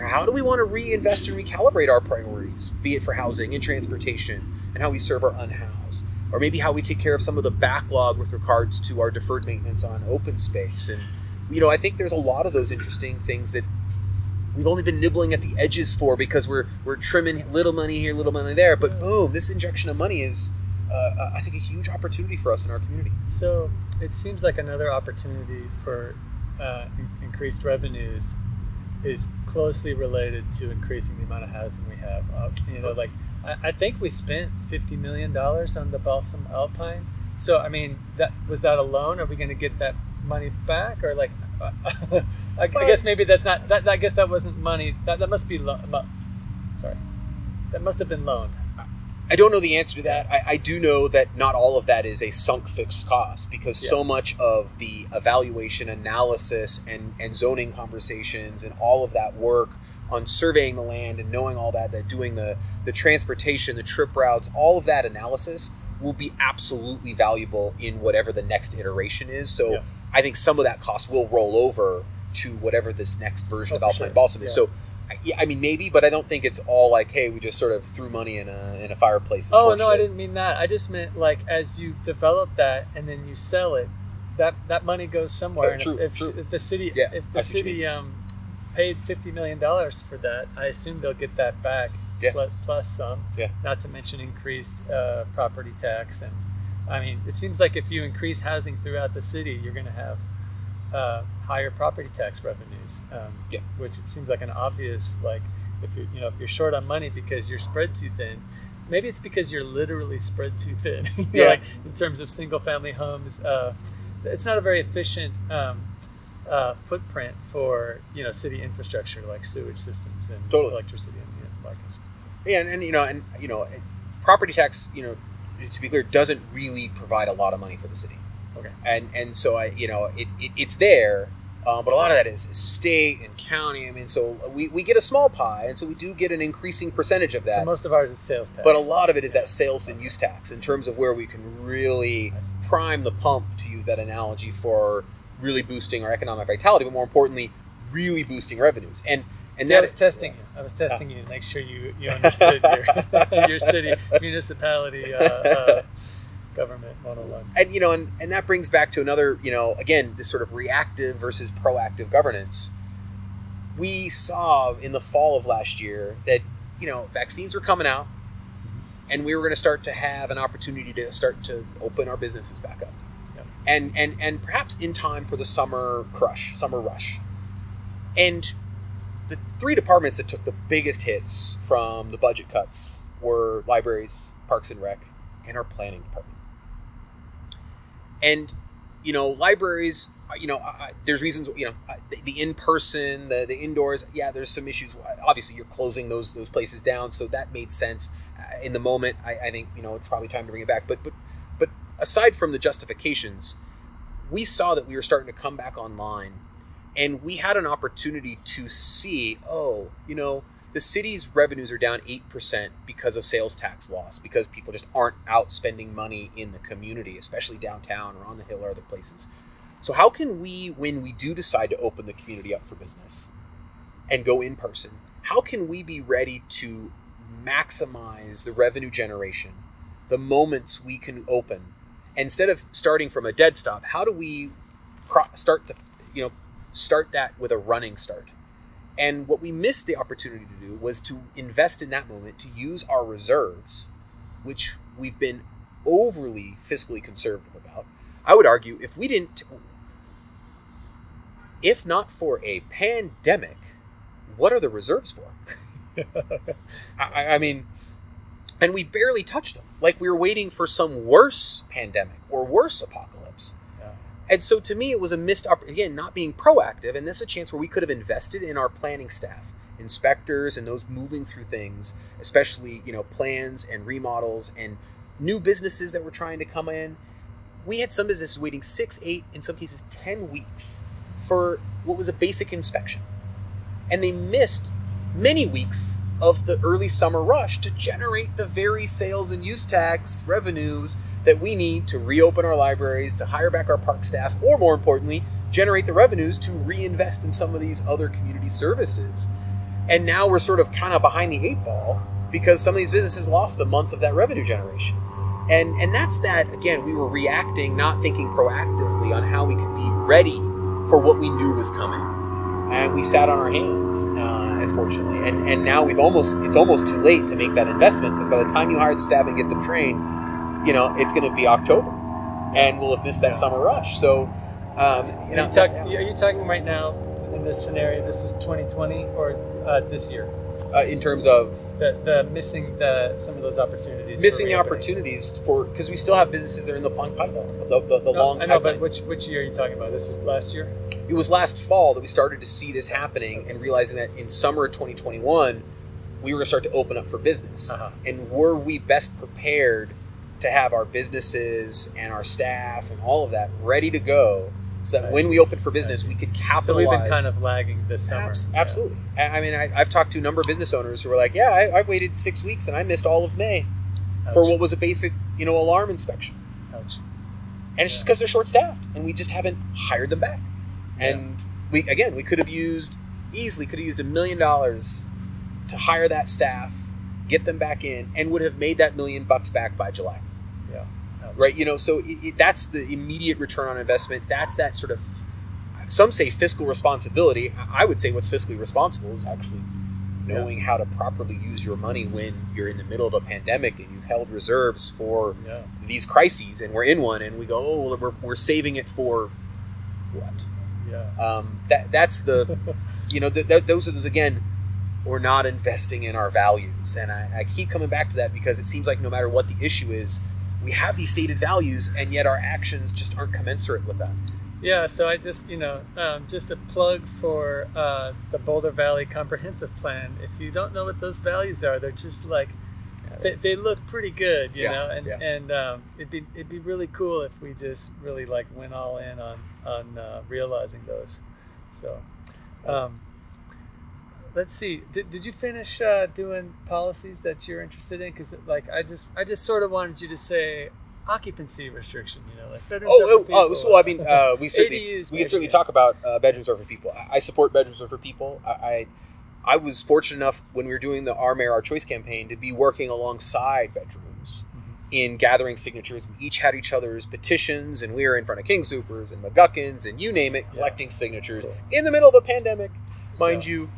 how do we want to reinvest and recalibrate our priorities, be it for housing and transportation and how we serve our unhoused, or maybe how we take care of some of the backlog with regards to our deferred maintenance on open space. And, I think there's a lot of those interesting things that we've only been nibbling at the edges for because we're trimming little money here, little money there. But boom, this injection of money is, I think, a huge opportunity for us in our community. So it seems like another opportunity for increased revenues is closely related to increasing the amount of housing we have. I think we spent $50 million on the Balsam Alpine. So, I mean, was that a loan? Are we going to get that money back? Or I guess maybe that's not, I guess that wasn't money. That must be, sorry. That must have been loaned. I don't know the answer to that. I do know that not all of that is a sunk fixed cost because so much of the evaluation, analysis, and zoning conversations and all of that work on surveying the land and knowing all that doing the transportation, the trip routes, all of that analysis will be absolutely valuable in whatever the next iteration is. So I think some of that cost will roll over to whatever this next version of Alpine Balsam is. So I mean, maybe, but I don't think it's all like, hey, we just sort of threw money in a fireplace. Oh, no, I didn't mean that. I just meant as you develop that and then you sell it, that money goes somewhere. True. If the city paid $50 million for that, I assume they'll get that back plus some. Not to mention increased property tax. And I mean, it seems like if you increase housing throughout the city, you're going to have higher property tax revenues, which it seems like an obvious, if you're short on money because you're spread too thin, maybe it's because you're literally spread too thin. In terms of single family homes, it's not a very efficient footprint for city infrastructure like sewage systems and electricity and markets. And property tax, to be clear, doesn't really provide a lot of money for the city. Okay. And so it's there, but a lot of that is state and county. I mean, so we get a small pie, and so we do get an increasing percentage of that. So most of ours is sales tax. But a lot of it is that sales and use tax in terms of where we can really prime the pump, to use that analogy, for really boosting our economic vitality, but more importantly, really boosting revenues. And I was testing you. I was testing you to make sure you understood your city, municipality, government 101. And that brings back to another, again, this sort of reactive versus proactive governance. We saw in the fall of last year that, vaccines were coming out and we were going to start to have an opportunity to start to open our businesses back up. And perhaps in time for the summer rush. And the three departments that took the biggest hits from the budget cuts were libraries, parks and rec, and our planning department. And, libraries, there's reasons, the in-person, the indoors, there's some issues. Obviously, you're closing those places down, so that made sense. In the moment, I think, it's probably time to bring it back. But aside from the justifications, we saw that we were starting to come back online, and we had an opportunity to see, the city's revenues are down 8% because of sales tax loss, because people just aren't out spending money in the community, especially downtown or on the hill or other places. So how can we, when we do decide to open the community up for business and go in person, how can we be ready to maximize the revenue generation, the moments we can open? Instead of starting from a dead stop, how do we start that with a running start? And what we missed the opportunity to do was to invest in that moment, to use our reserves, which we've been overly fiscally conservative about, I would argue if not for a pandemic, what are the reserves for? I mean, and we barely touched them. Like we were waiting for some worse pandemic or worse apocalypse. Yeah. And so to me, it was a missed opportunity, again, not being proactive. And this is a chance where we could have invested in our planning staff, inspectors, and those moving through things, especially, plans and remodels and new businesses that were trying to come in. We had some businesses waiting 6, 8, in some cases 10 weeks for what was a basic inspection. And they missed many weeks of the early summer rush to generate the very sales and use tax revenues that we need to reopen our libraries, to hire back our park staff, or more importantly, generate the revenues to reinvest in some of these other community services. And now we're sort of kind of behind the 8 ball because some of these businesses lost a month of that revenue generation. And that's that, again, we were reacting, not thinking proactively on how we could be ready for what we knew was coming. And we sat on our hands, unfortunately. And now it's almost too late to make that investment, because by the time you hire the staff and get them trained, it's going to be October, and we'll have missed that summer rush. So, are you talking right now in this scenario? This was 2020 or this year? In terms of the missing some of those opportunities. Missing the opportunities because we still have businesses that are in the pipeline. The long. I know, but which year are you talking about? This was last year. It was last fall that we started to see this happening, and realizing that in summer of 2021, we were going to start to open up for business. And were we best prepared to have our businesses and our staff and all of that ready to go, so that when we open for business, we could capitalize. So we've been kind of lagging this summer. Absolutely. Yeah. I mean, I've talked to a number of business owners who were like, I waited 6 weeks and I missed all of May for what was a basic, alarm inspection. Ouch. And it's just because they're short-staffed, and we just haven't hired them back. And we could have easily $1 million to hire that staff, get them back in, and would have made that $1 million back by July. Yeah. Right, so that's the immediate return on investment. That's that sort of, some say fiscal responsibility. I would say what's fiscally responsible is actually knowing how to properly use your money when you're in the middle of a pandemic and you've held reserves for these crises, and we're in one, and we go, we're saving it for what? Yeah. That's the, those are those, again, we're not investing in our values. And I keep coming back to that because it seems like no matter what the issue is, we have these stated values, and yet our actions just aren't commensurate with that. Yeah, so I just, just a plug for the Boulder Valley Comprehensive Plan. If you don't know what those values are, they're just like, they look pretty good, you know, and it'd be really cool if we just really went all in on realizing those. So, let's see. Did you finish doing policies that you're interested in? Because I just sort of wanted you to say occupancy restriction. Bedrooms are for people. So I mean, we can certainly talk about bedrooms are for people. I support bedrooms are for people. I was fortunate enough when we were doing the Our Mayor, Our Choice campaign to be working alongside bedrooms in gathering signatures. We each had each other's petitions, and we were in front of King Soopers and McGuckins and you name it, collecting signatures in the middle of a pandemic, mind you.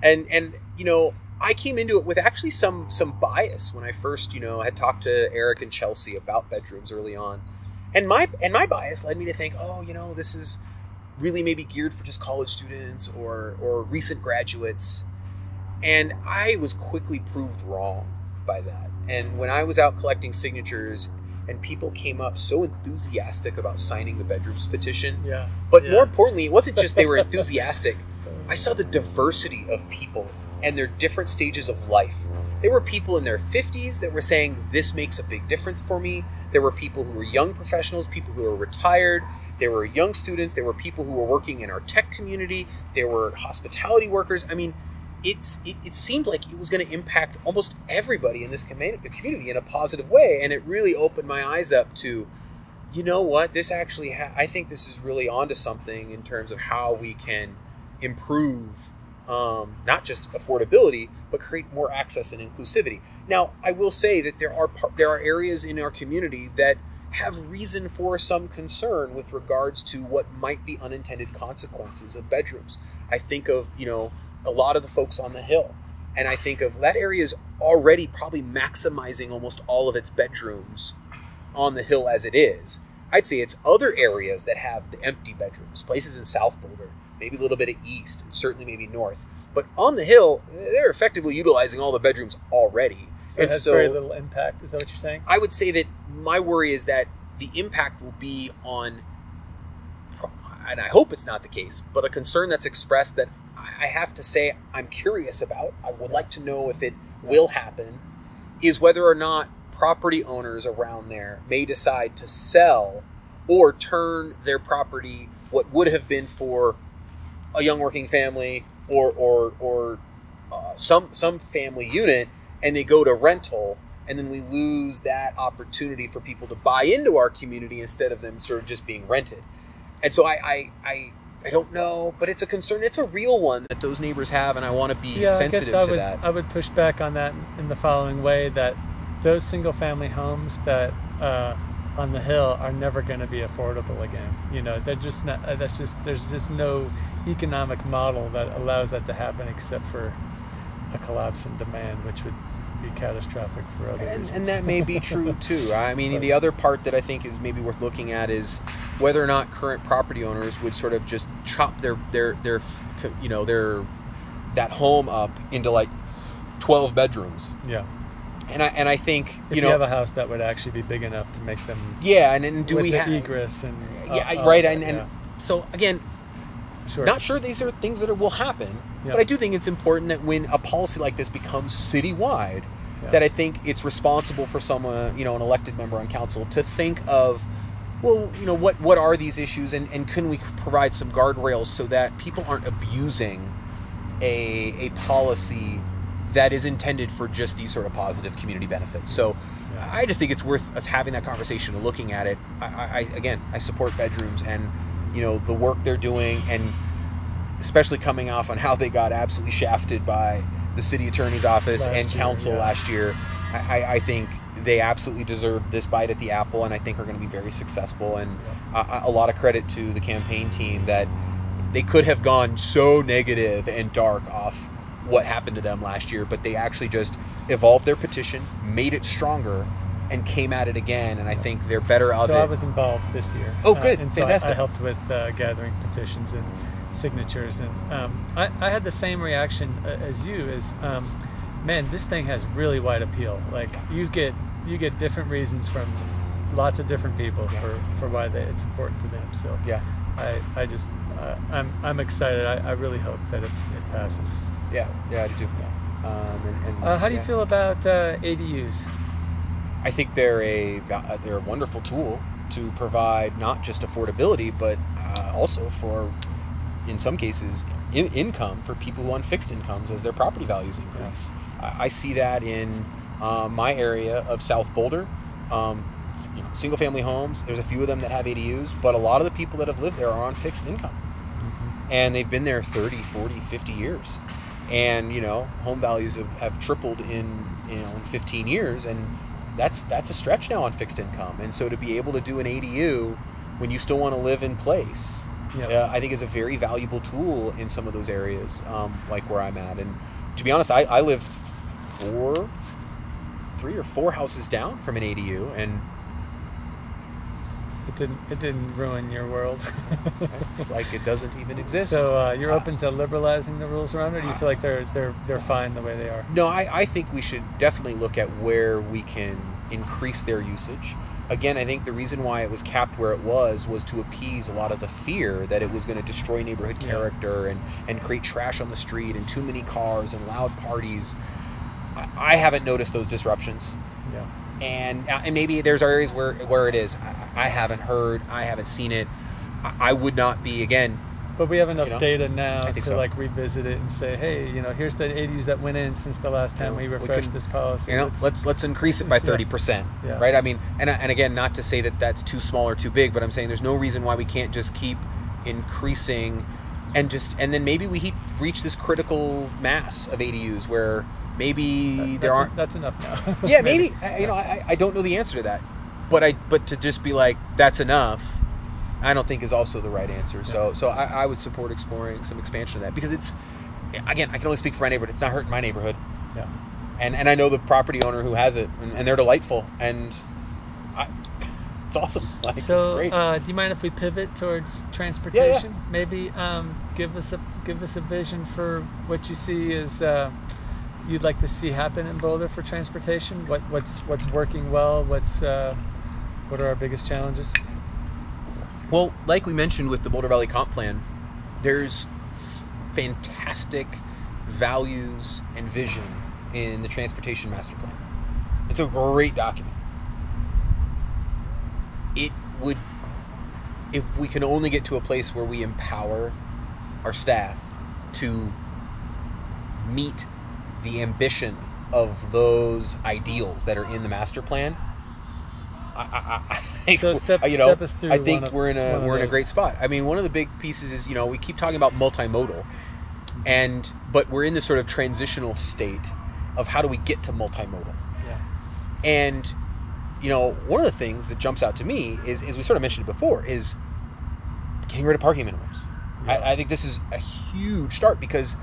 And I came into it with actually some bias when I first, had talked to Eric and Chelsea about bedrooms early on. And my bias led me to think, this is really maybe geared for just college students or recent graduates. And I was quickly proved wrong by that. And when I was out collecting signatures and people came up so enthusiastic about signing the bedrooms petition, but more importantly, it wasn't just they were enthusiastic. I saw the diversity of people and their different stages of life. There were people in their 50s that were saying, this makes a big difference for me. There were people who were young professionals, people who were retired. There were young students. There were people who were working in our tech community. There were hospitality workers. I mean, it seemed like it was going to impact almost everybody in this community in a positive way. And it really opened my eyes up to, what, this actually, I think this is really onto something in terms of how we can improve not just affordability, but create more access and inclusivity. Now, I will say that there are areas in our community that have reason for some concern with regards to what might be unintended consequences of bedrooms. I think of, a lot of the folks on the Hill, and I think of that area is already probably maximizing almost all of its bedrooms on the Hill as it is. I'd say it's other areas that have the empty bedrooms, places in South Boulder, maybe a little bit of east, and certainly maybe north. But on the hill, they're effectively utilizing all the bedrooms already. So it has very little impact. Is that what you're saying? I would say that my worry is that the impact will be on, and I hope it's not the case, but a concern that's expressed that I have to say I'm curious about, I would like to know if it will happen, is whether or not property owners around there may decide to sell or turn their property, what would have been for a young working family or some family unit, and they go to rental, and then we lose that opportunity for people to buy into our community instead of them sort of just being rented. And so I don't know, but it's a concern. It's a real one that those neighbors have, and I want to be sensitive to that. I would push back on that in the following way, that those single-family homes that on the hill are never going to be affordable again. You know, they're just not. There's just no economic model that allows that to happen, except for a collapse in demand, which would be catastrophic for other reasons. And that may be true too. I mean, the other part that I think is maybe worth looking at is whether or not current property owners would sort of just chop their that home up into like 12 bedrooms. Yeah. And I think if you have a house that would actually be big enough to make them. Yeah, and do with we the have egress and right and so again. Sure. Not sure these are things that will happen, but I do think it's important that when a policy like this becomes citywide, that I think it's responsible for someone, an elected member on council to think of, well, what are these issues, and can we provide some guardrails so that people aren't abusing a policy that is intended for just these sort of positive community benefits. So I just think it's worth us having that conversation and looking at it. I support bedrooms and the work they're doing, and especially coming off on how they got absolutely shafted by the city attorney's office and council last year. I think they absolutely deserve this bite at the apple, and I think are going to be very successful. And a lot of credit to the campaign team that they could have gone so negative and dark off what happened to them last year, but they actually just evolved their petition, made it stronger, and came at it again, and I think they're better out. So I was involved this year. Oh, good. And so Fantastic. I helped with gathering petitions and signatures, and I had the same reaction as you. Man, this thing has really wide appeal. Like you get different reasons from lots of different people for why it's important to them. So I'm excited. I really hope that it passes. Yeah, I do too. How do you feel about ADUs? I think they're a wonderful tool to provide not just affordability, but also for, in some cases, income for people who on fixed incomes as their property values increase. I see that in my area of South Boulder. Single-family homes. There's a few of them that have ADUs, but a lot of the people that have lived there are on fixed income, and they've been there 30, 40, 50 years. And home values have tripled in 15 years, and that's a stretch now on fixed income. And so to be able to do an ADU when you still want to live in place, I think is a very valuable tool in some of those areas, like where I'm at. And to be honest, I live 3 or 4 houses down from an ADU, and it didn't ruin your world. it's like it doesn't even exist. So you're open to liberalizing the rules around it, or do you feel like they're fine the way they are? No, I think we should definitely look at where we can increase their usage. Again, I think the reason why it was capped where it was to appease a lot of the fear that it was going to destroy neighborhood character and create trash on the street and too many cars and loud parties. I haven't noticed those disruptions. Yeah. And maybe there's areas where it is. I haven't heard. I haven't seen it. I would not be, again. But we have enough data now to so. Revisit it and say, hey, here's the 80s that went in since the last time we refreshed this policy. Let's increase it by 30%, right? I mean, and again, not to say that that's too small or too big, but I'm saying there's no reason why we can't just keep increasing, and then maybe we reach this critical mass of ADUs where maybe that's enough now. Yeah, maybe. I don't know the answer to that, but to just be like that's enough, I don't think is also the right answer. So I would support exploring some expansion of that, because it's, again, I can only speak for my neighborhood. It's not hurting my neighborhood. Yeah. And I know the property owner who has it, and they're delightful. And It's awesome. Like, so, it's great. do you mind if we pivot towards transportation? Yeah. Maybe give us a vision for what you see as you'd like to see happen in Boulder for transportation. What's working well? What are our biggest challenges? Well, like we mentioned with the Boulder Valley Comp Plan, there's fantastic values and vision in the Transportation Master Plan. It's a great document. It would, if we can only get to a place where we empower our staff to meet the ambition of those ideals that are in the master plan, so step us through. I think we're in a great spot. I mean, one of the big pieces is, we keep talking about multimodal, but we're in this sort of transitional state of how do we get to multimodal. Yeah. And one of the things that jumps out to me is we sort of mentioned it before, is getting rid of parking minimums. Yeah. I think this is a huge start, because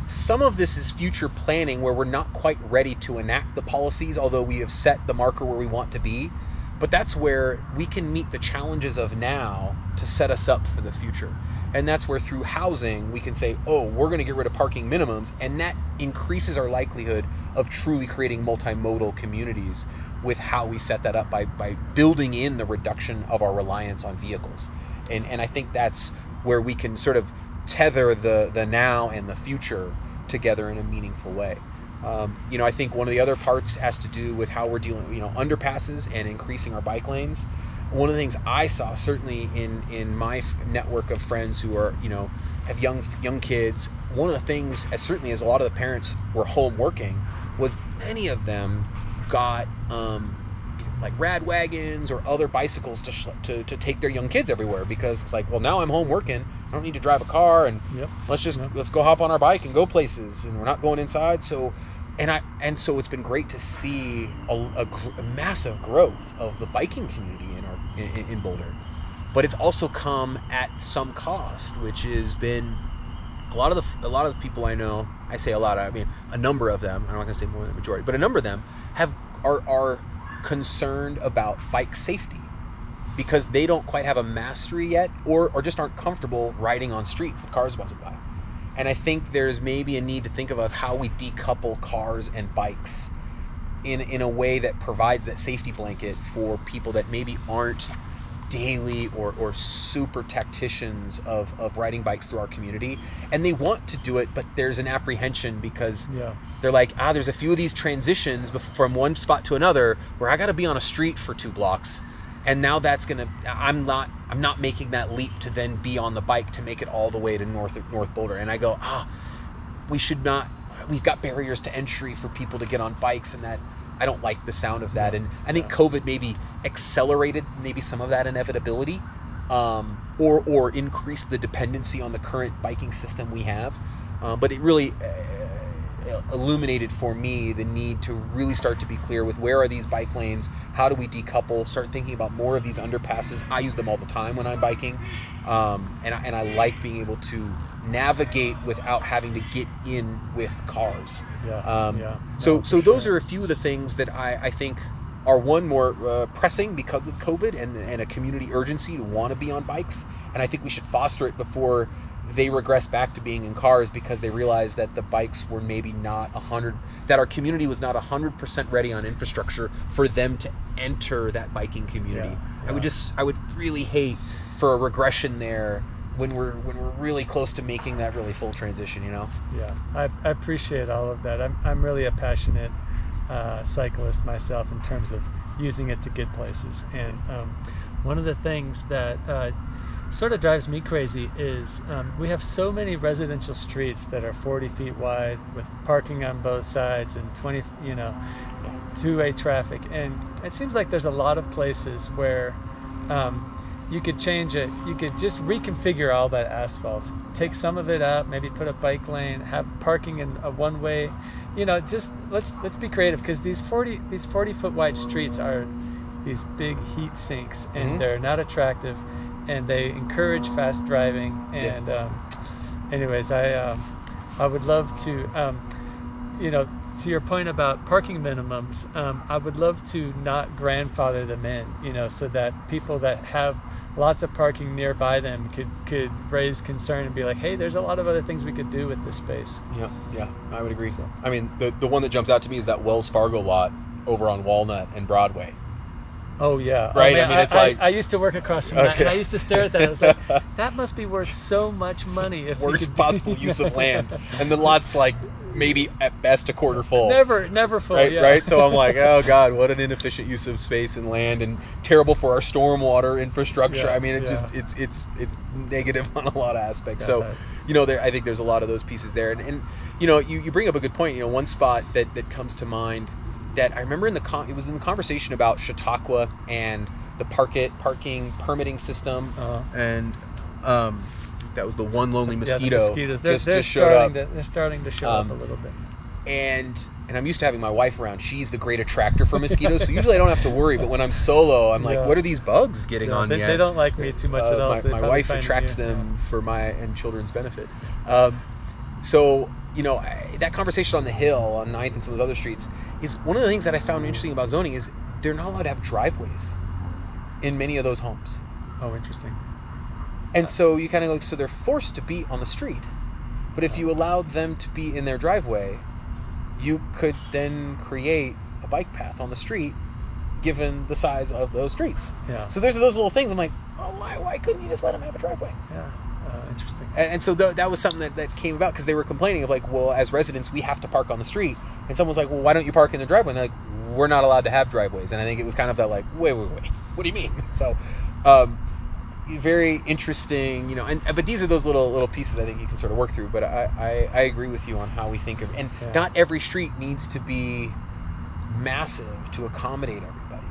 some of this is future planning where we're not quite ready to enact the policies, although we have set the marker where we want to be. But that's where we can meet the challenges of now to set us up for the future. And that's where through housing, we can say, we're going to get rid of parking minimums. And that increases our likelihood of truly creating multimodal communities with how we set that up by building in the reduction of our reliance on vehicles. And I think that's where we can sort of tether the now and the future together in a meaningful way. I think one of the other parts has to do with how we're dealing, underpasses and increasing our bike lanes. One of the things I saw, certainly in my network of friends who are, have young kids, one of the things, certainly as a lot of the parents were home working, was many of them got like rad wagons or other bicycles to take their young kids everywhere, because it's like, well, now I'm home working, I don't need to drive a car, and let's go hop on our bike and go places, and we're not going inside. So it's been great to see a massive growth of the biking community in Boulder, but it's also come at some cost, which has been a lot of the people I know. I say a lot, I mean a number of them. I'm not going to say more than the majority, but a number of them are concerned about bike safety, because they don't quite have a mastery yet, or just aren't comfortable riding on streets with cars buzzing by. And I think there's maybe a need to think of how we decouple cars and bikes in a way that provides that safety blanket for people that maybe aren't daily or super tacticians of riding bikes through our community, and they want to do it, but there's an apprehension because they're like, there's a few of these transitions from one spot to another where I got to be on a street for 2 blocks, and now I'm not making that leap to then be on the bike to make it all the way to North Boulder. And I go, we should not. We've got barriers to entry for people to get on bikes, and that I don't like the sound of that. And I think COVID maybe accelerated maybe some of that inevitability, or increased the dependency on the current biking system we have. But it really illuminated for me the need to really start to be clear with where are these bike lanes, how do we decouple, start thinking about more of these underpasses. I use them all the time when I'm biking, and I like being able to navigate without having to get in with cars. So those are a few of the things that I think are more pressing because of COVID and a community urgency to want to be on bikes. And I think we should foster it before they regress back to being in cars, because they realize that the bikes were maybe not that our community was not 100% ready on infrastructure for them to enter that biking community. I would really hate for a regression there when we're really close to making that really full transition, I appreciate all of that. I'm really a passionate cyclist myself in terms of using it to get places. And one of the things that sort of drives me crazy is we have so many residential streets that are 40 feet wide with parking on both sides and 20, two-way traffic. And it seems like there's a lot of places where you could change it. You could just reconfigure all that asphalt, take some of it out, maybe put a bike lane, have parking in a one-way. Just let's be creative, because these 40-foot wide streets are these big heat sinks, and they're not attractive, and they encourage fast driving. And anyways, I would love to to your point about parking minimums, I would love to not grandfather them in, so that people that have lots of parking nearby them could raise concern and be like, hey, there's a lot of other things we could do with this space. Yeah, I would agree. So, I mean, the one that jumps out to me is that Wells Fargo lot over on Walnut and Broadway. Oh yeah, right. Man, I mean, it's like I used to work across from that, and I used to stare at that. I was like, that must be worth so much money. If worst possible use of land, and the lot's like maybe at best a quarter full. Never full. Right, yeah. right. So I'm like, oh God, what an inefficient use of space and land, and terrible for our stormwater infrastructure. Yeah, I mean, it's negative on a lot of aspects. So, I think there's a lot of those pieces there, and you bring up a good point. One spot that comes to mind that I remember it was in the conversation about Chautauqua and the parking permitting system, and that was the one lonely mosquito. The mosquitoes. They're starting to show up a little bit. And I'm used to having my wife around. She's the great attractor for mosquitoes, so usually I don't have to worry. But when I'm solo, I'm like, what are these bugs getting on me? They don't like me too much at all. My wife attracts them for my and children's benefit. So that conversation on the Hill, on 9th and some of those other streets, is one of the things that I found interesting about zoning is they're not allowed to have driveways in many of those homes. Oh, interesting. And so you kind of so they're forced to be on the street. But if you allowed them to be in their driveway, you could then create a bike path on the street given the size of those streets. Yeah. So there's those little things. I'm like, oh, why couldn't you just let them have a driveway? Yeah. Interesting. And so that was something that came about because they were complaining of like, well, as residents, we have to park on the street. And someone was like, well, why don't you park in the driveway? And they're like, we're not allowed to have driveways. And I think it was kind of that like, wait, what do you mean? So very interesting, but these are those little pieces I think you can sort of work through. But I agree with you on how we think of, and not every street needs to be massive to accommodate everybody.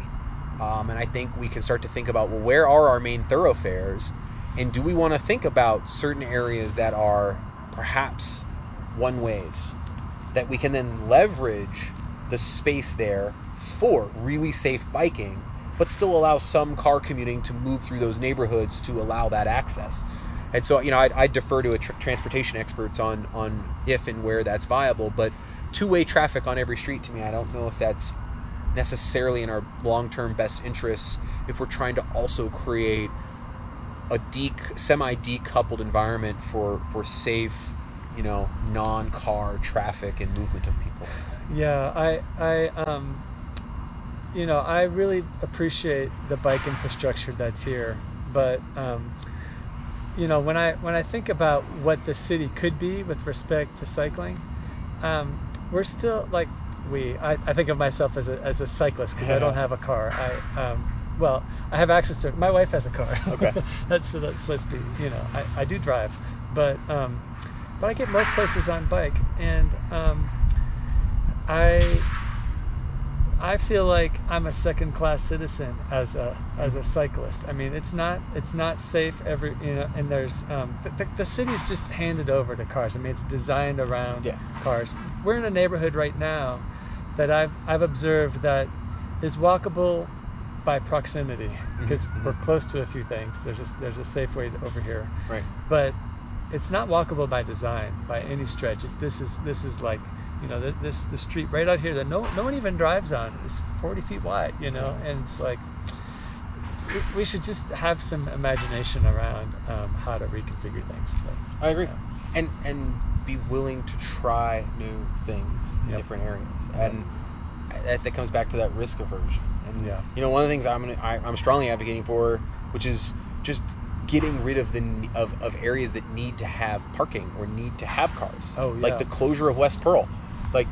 And I think we can start to think about, well, where are our main thoroughfares? And do we want to think about certain areas that are perhaps one-ways that we can then leverage the space there for really safe biking, but still allow some car commuting to move through those neighborhoods to allow that access? And so, I defer to transportation experts on if and where that's viable, but two-way traffic on every street, to me, I don't know if that's necessarily in our long-term best interests if we're trying to also create a semi-decoupled environment for safe, non-car traffic and movement of people. Yeah, I really appreciate the bike infrastructure that's here, but when I think about what the city could be with respect to cycling, we're still like I think of myself as a cyclist because I don't have a car. Well, I have access to it. My wife has a car. Okay. let's be, I do drive, but I get most places on bike, and I feel like I'm a second-class citizen as a cyclist. I mean, it's not safe and there's the city's just handed over to cars. I mean, it's designed around cars. We're in a neighborhood right now that I've observed that is walkable by proximity because we're close to a few things. There's a Safeway over here, right? But it's not walkable by design by any stretch. This is like, the street right out here that no one even drives on is 40 feet wide, and it's like we should just have some imagination around how to reconfigure things. But, I agree, and be willing to try new things in different areas, and that comes back to that risk aversion. And one of the things I'm strongly advocating for, which is just getting rid of of areas that need to have parking or need to have cars. Like the closure of West Pearl. Like,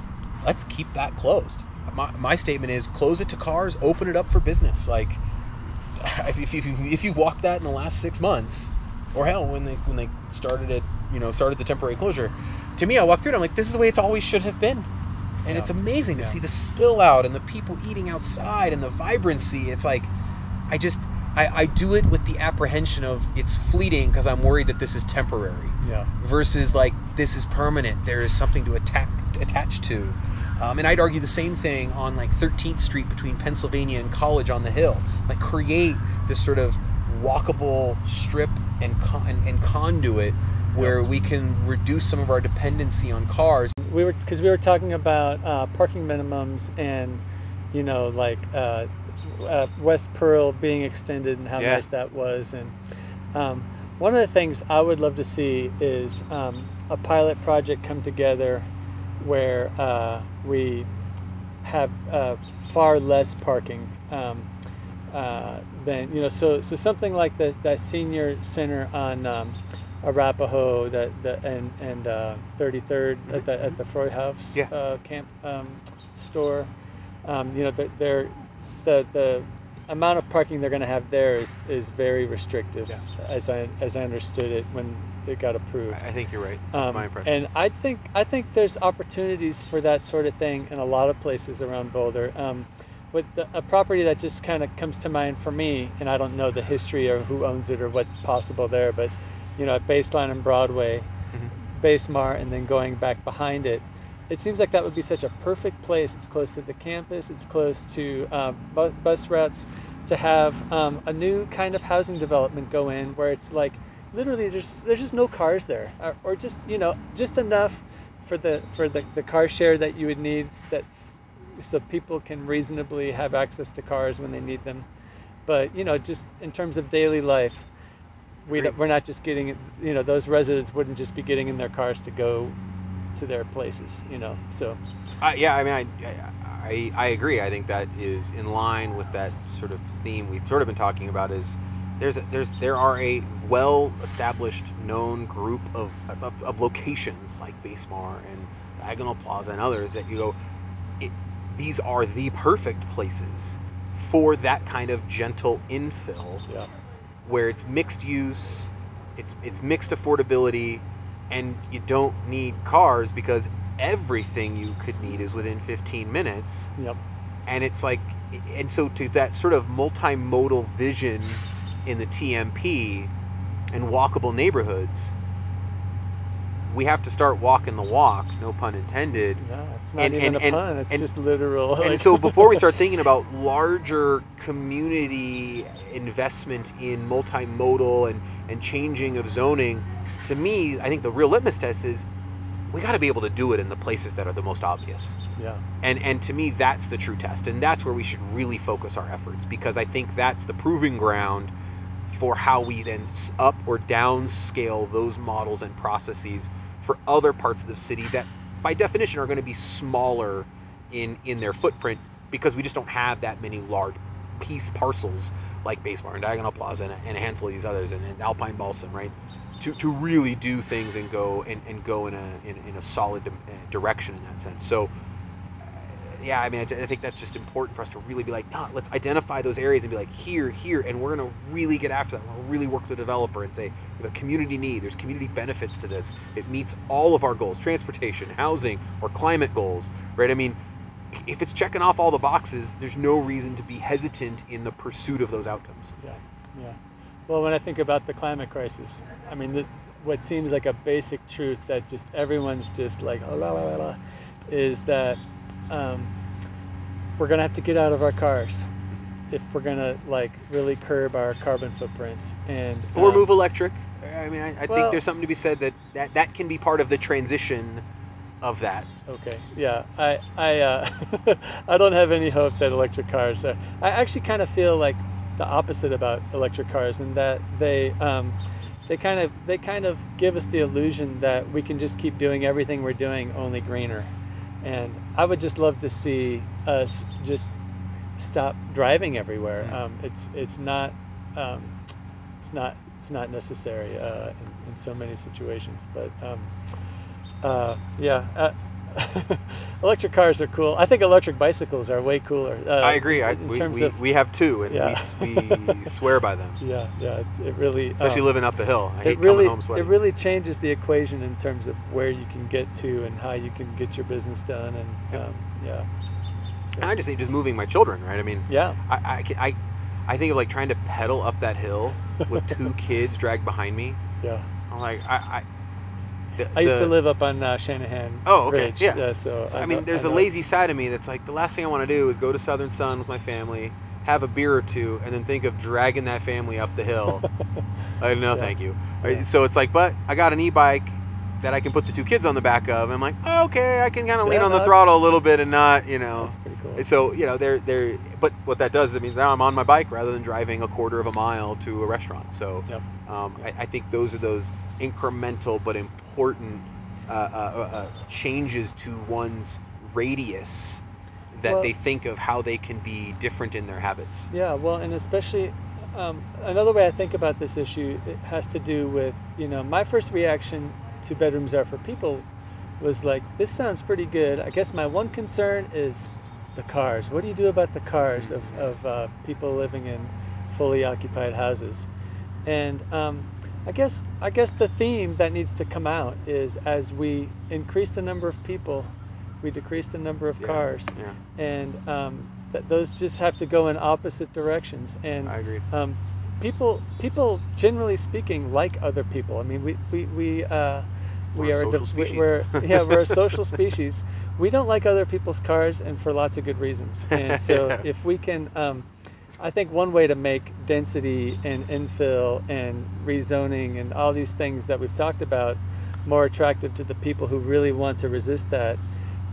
let's keep that closed. My statement is close it to cars, open it up for business. Like, if you walk that in the last 6 months, or hell, when they started the temporary closure, to me, I walked through it, I'm like, this is the way it's always should have been. And it's amazing to see the spill out and the people eating outside and the vibrancy. It's like, I do it with the apprehension of it's fleeting because I'm worried that this is temporary. Versus like, this is permanent. There is something to attach to. And I'd argue the same thing on like 13th Street between Pennsylvania and College on the Hill. Like, create this sort of walkable strip and conduit where we can reduce some of our dependency on cars. We were talking about parking minimums and, like West Pearl being extended and how nice that was. And one of the things I would love to see is a pilot project come together where we have far less parking than, so something like that senior center on Arapahoe and 33rd at the Freuhaus camp store. The amount of parking they're going to have there is very restrictive, as I understood it when it got approved. I think you're right. That's my impression. And I think there's opportunities for that sort of thing in a lot of places around Boulder. With a property that just kind of comes to mind for me, and I don't know the history or who owns it or what's possible there, but at Baseline and Broadway, Basemar, and then going back behind it, it seems like that would be such a perfect place. It's close to the campus. It's close to bus routes to have a new kind of housing development go in where it's like literally there's just no cars there, or just just enough for the car share that you would need, that so people can reasonably have access to cars when they need them. But just in terms of daily life, we're not just getting those residents wouldn't just be getting in their cars to go to their places, so I agree. I think that is in line with that sort of theme we've sort of been talking about. Is there are a well-established known group of locations like Basemar and Diagonal Plaza and others that these are the perfect places for that kind of gentle infill, where it's mixed use, it's mixed affordability, and you don't need cars because everything you could need is within 15 minutes. And it's like, and so to that sort of multimodal vision in the TMP and walkable neighborhoods, we have to start walking the walk, no pun intended. No, it's not even a pun, it's just literal. And so before we start thinking about larger community investment in multimodal and changing of zoning, to me, I think the real litmus test is we got to be able to do it in the places that are the most obvious. And to me, that's the true test. And that's where we should really focus our efforts, because I think that's the proving ground for how we then up or downscale those models and processes for other parts of the city that by definition are going to be smaller in their footprint, because we just don't have that many large piece parcels like Basemar and Diagonal Plaza and a handful of these others, and Alpine Balsam, right, to really do things and go in a solid direction in that sense. So I mean, I think that's just important for us to really be like, no, let's identify those areas and be like, here, and we're going to really get after that. We'll really work with the developer and say, we have a community need, there's community benefits to this. It meets all of our goals, transportation, housing, or climate goals, right? I mean, if it's checking off all the boxes, there's no reason to be hesitant in the pursuit of those outcomes. Well, when I think about the climate crisis, I mean, what seems like a basic truth that just everyone's just like, is that we're gonna have to get out of our cars if we're gonna really curb our carbon footprints or move electric. I mean, I think there's something to be said that can be part of the transition of that. Okay, I I don't have any hope that electric cars are. I actually kind of feel like the opposite about electric cars, in that they kind of give us the illusion that we can just keep doing everything we're doing, only greener. And I would just love to see us just stop driving everywhere. It's not necessary in so many situations. But electric cars are cool. I think electric bicycles are way cooler. I agree. We have two, and we swear by them. It really, especially living up a hill. I hate coming home sweating. It really changes the equation in terms of where you can get to and how you can get your business done, and So. And I just think just moving my children, right? I mean, I think of like trying to pedal up that hill with two kids dragged behind me. I'm like, I used to live up on Shanahan. Oh, okay. Ridge, so I mean, there's a lazy side of me that's like, the last thing I want to do is go to Southern Sun with my family, have a beer or two, and then think of dragging that family up the hill. Like, no, thank you. Yeah. So it's like, but I got an e-bike that I can put the 2 kids on the back of. I'm like, okay, I can kind of lean on the throttle a little bit and not, That's pretty cool. So, they're, but what that does, it means now I'm on my bike rather than driving a quarter of a mile to a restaurant. So, I think those are those incremental but important changes to one's radius that they think of how they can be different in their habits. Yeah, well, and especially another way I think about this issue, it has to do with, my first reaction to bedrooms are for people was like, this sounds pretty good. I guess my one concern is the cars. What do you do about the cars of people living in fully occupied houses? And I guess the theme that needs to come out is, as we increase the number of people, we decrease the number of cars, and those just have to go in opposite directions. And I agree. People generally speaking like other people. I mean, we're a social species. We don't like other people's cars, and for lots of good reasons. And so if we can, I think one way to make density and infill and rezoning and all these things that we've talked about more attractive to the people who really want to resist that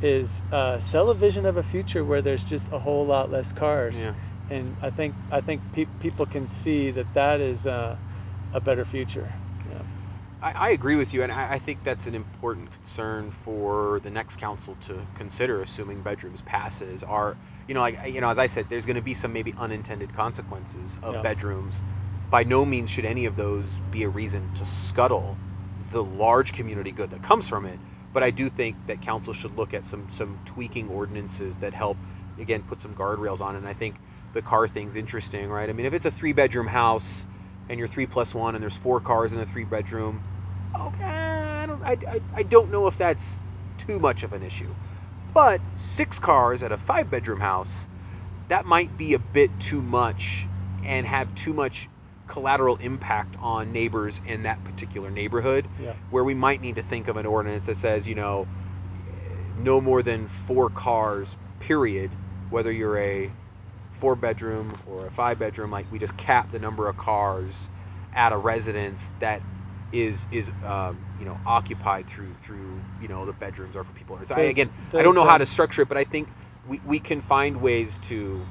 is sell a vision of a future where there's just a whole lot less cars. Yeah. And I think people can see that is a better future. Yeah. I agree with you, and I think that's an important concern for the next council to consider, assuming bedrooms passes. As I said, there's going to be some maybe unintended consequences of bedrooms. By no means should any of those be a reason to scuttle the large community good that comes from it. But I do think that council should look at some tweaking ordinances that help, again, put some guardrails on it. And I think the car thing's interesting, right? I mean, if it's a 3-bedroom house and you're 3+1 and there's 4 cars in a 3-bedroom, okay, I don't know if that's too much of an issue. But 6 cars at a 5-bedroom house, that might be a bit too much and have too much collateral impact on neighbors in that particular neighborhood, where we might need to think of an ordinance that says, no more than 4 cars, period, whether you're a 4-bedroom or a 5-bedroom. Like, we just cap the number of cars at a residence that is occupied through the bedrooms or for people. I don't know how to structure it, but I think we can find ways to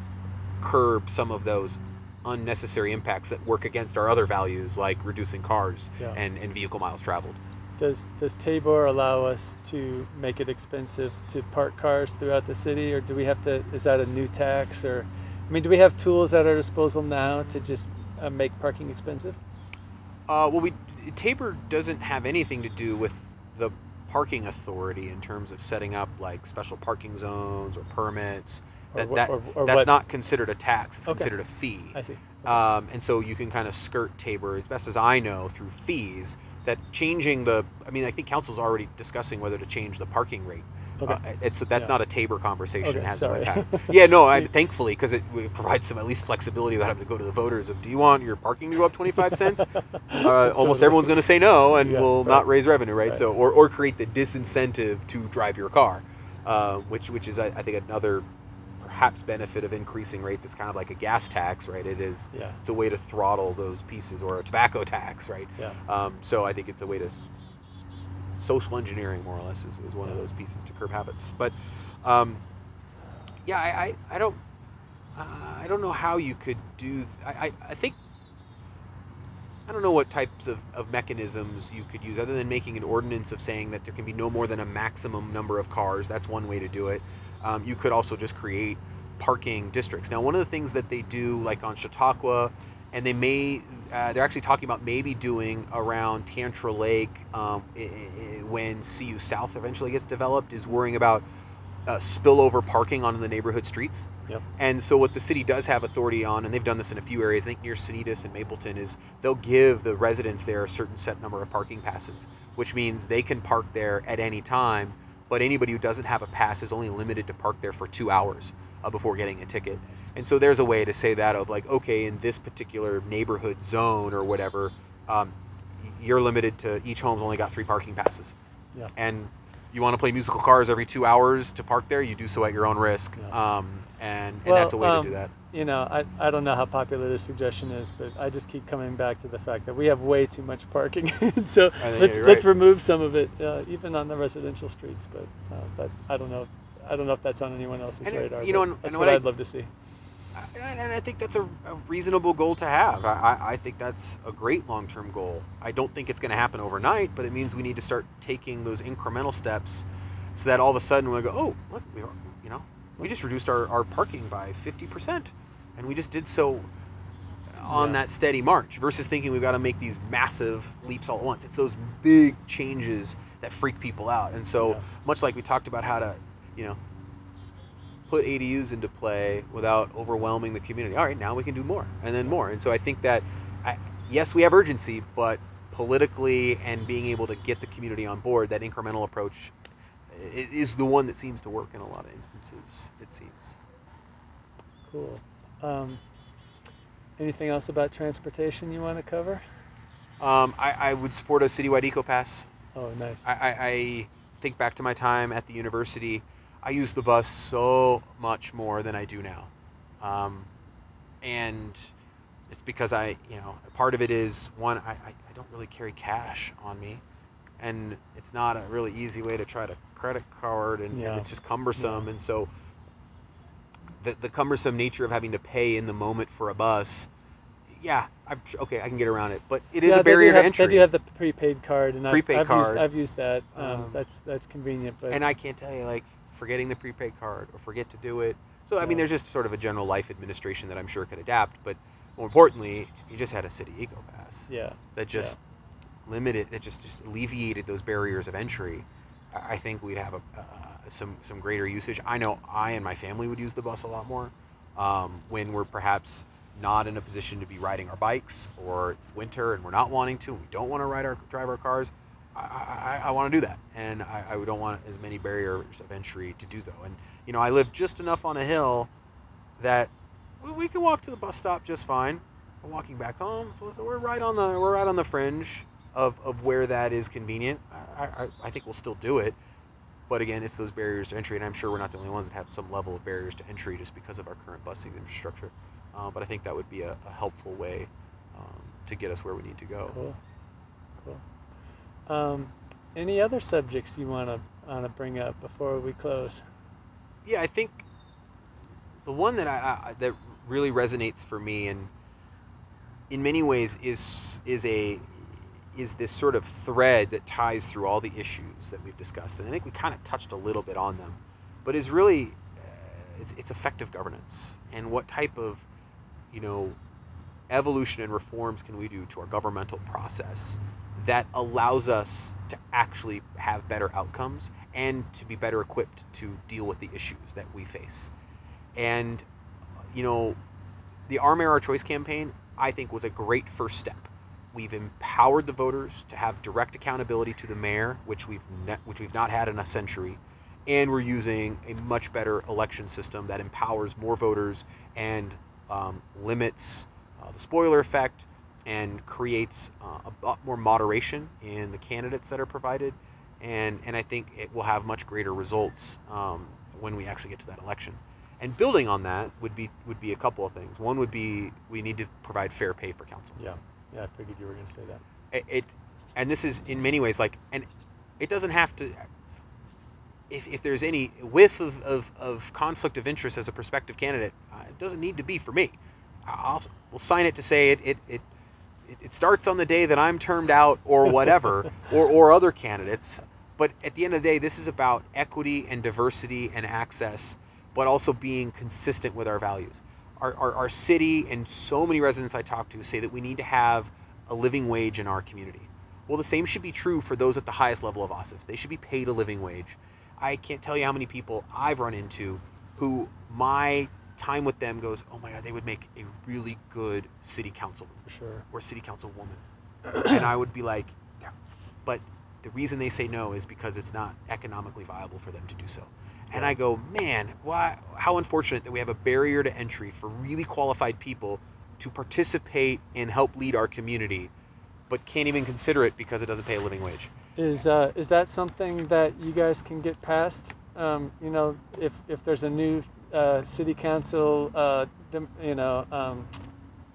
curb some of those unnecessary impacts that work against our other values, like reducing cars and vehicle miles traveled. Does Tabor allow us to make it expensive to park cars throughout the city, or do we have to? Is that a new tax, or do we have tools at our disposal now to just make parking expensive? Tabor doesn't have anything to do with the parking authority in terms of setting up like special parking zones or permits. That's not considered a tax. It's considered a fee. I see. And so you can kind of skirt Tabor, as best as I know, through fees. That changing I think council's already discussing whether to change the parking rate. That's not a Tabor conversation. It has no impact. Thankfully, because it provides some at least flexibility without having to go to the voters of, do you want your parking to go up 25 cents? Almost everyone's going to say no, and will not raise revenue, right? So, or create the disincentive to drive your car, which is I think another perhaps benefit of increasing rates. It's kind of like a gas tax, right? It's a way to throttle those pieces, or a tobacco tax, right? So I think it's a way to social engineering, more or less, is one of those pieces to curb habits. But I don't know how you could do. I think I don't know what types of mechanisms you could use other than making an ordinance of saying that there can be no more than a maximum number of cars. That's one way to do it. You could also just create parking districts. Now, one of the things that they do, like on Chautauqua, and they're actually talking about maybe doing around Tantra Lake when CU South eventually gets developed, is worrying about spillover parking on the neighborhood streets. And so what the city does have authority on, and they've done this in a few areas, I think near Sanitas and Mapleton, is they'll give the residents there a certain set number of parking passes, which means they can park there at any time, but anybody who doesn't have a pass is only limited to park there for 2 hours before getting a ticket. And so there's a way to say that, of like, okay, in this particular neighborhood zone or whatever, you're limited to, each home's only got 3 parking passes. And you want to play musical cars every 2 hours to park there, you do so at your own risk. Yeah. And that's a way to do that. I don't know how popular this suggestion is, but I just keep coming back to the fact that we have way too much parking. So let's remove some of it, even on the residential streets. But I don't know. I don't know if that's on anyone else's radar. That's what I'd love to see. And I think that's a reasonable goal to have. I think that's a great long-term goal. I don't think it's going to happen overnight, but it means we need to start taking those incremental steps so that all of a sudden we go, oh, look, we just reduced our parking by 50%. And we just did so on that steady march versus thinking we've got to make these massive leaps all at once. It's those big changes that freak people out. And so much like we talked about how to, put ADUs into play without overwhelming the community. All right, now we can do more and then more. And so I think that, yes, we have urgency, but politically and being able to get the community on board, that incremental approach is the one that seems to work in a lot of instances, it seems. Cool. Anything else about transportation you want to cover? I would support a citywide eco-pass. Oh, nice. I think back to my time at the university. I used the bus so much more than I do now. And it's because part of it is, one, I don't really carry cash on me. And it's not a really easy way to try to credit card, and it's just cumbersome. And so the cumbersome nature of having to pay in the moment for a bus, I can get around it, but it is a barrier to entry. They do have the prepaid card, and I've used that. That's convenient, but and I can't tell you, forgetting the prepaid card or forget to do it. So I mean, there's just sort of a general life administration that I'm sure could adapt. But more importantly, you just had a city eco pass. That just limited, that just alleviated those barriers of entry. I think we'd have some greater usage. I know I and my family would use the bus a lot more when we're perhaps not in a position to be riding our bikes, or it's winter and we're not wanting to. We don't want to drive our cars. I want to do that, and I don't want as many barriers of entry to do so. And I live just enough on a hill that we can walk to the bus stop just fine. We're walking back home, so we're right on the fringe of where that is convenient. I think we'll still do it, but again, it's those barriers to entry, and I'm sure we're not the only ones that have some level of barriers to entry just because of our current busing infrastructure. But I think that would be a helpful way to get us where we need to go. Cool. Any other subjects you want to bring up before we close? Yeah, I think the one that that really resonates for me, and in many ways is this sort of thread that ties through all the issues that we've discussed, and I think we kind of touched a little bit on them, but is really it's effective governance, and what type of evolution and reforms can we do to our governmental process that allows us to actually have better outcomes and to be better equipped to deal with the issues that we face. And the Our Mayor, Our Choice campaign, I think, was a great first step. We've empowered the voters to have direct accountability to the mayor, which we've not had in a century, and we're using a much better election system that empowers more voters and limits the spoiler effect and creates a lot more moderation in the candidates that are provided, and I think it will have much greater results when we actually get to that election. And building on that would be a couple of things. One would be we need to provide fair pay for council. Yeah, I figured you were going to say that. And this is in many ways and it doesn't have to. If there's any whiff of conflict of interest as a prospective candidate, it doesn't need to be for me. We'll sign it to say it starts on the day that I'm termed out or whatever, or other candidates. But at the end of the day, this is about equity and diversity and access, but also being consistent with our values. Our city and so many residents I talk to say that we need to have a living wage in our community. Well, the same should be true for those at the highest level of office. They should be paid a living wage. I can't tell you how many people I've run into who my time with them goes, oh my God, they would make a really good city councilman or city councilwoman. And I would be like, yeah, but the reason they say no is because it's not economically viable for them to do so. And I go, man, why? How unfortunate that we have a barrier to entry for really qualified people to participate and help lead our community, but can't even consider it because it doesn't pay a living wage. Is that something that you guys can get past? If there's a new city council, I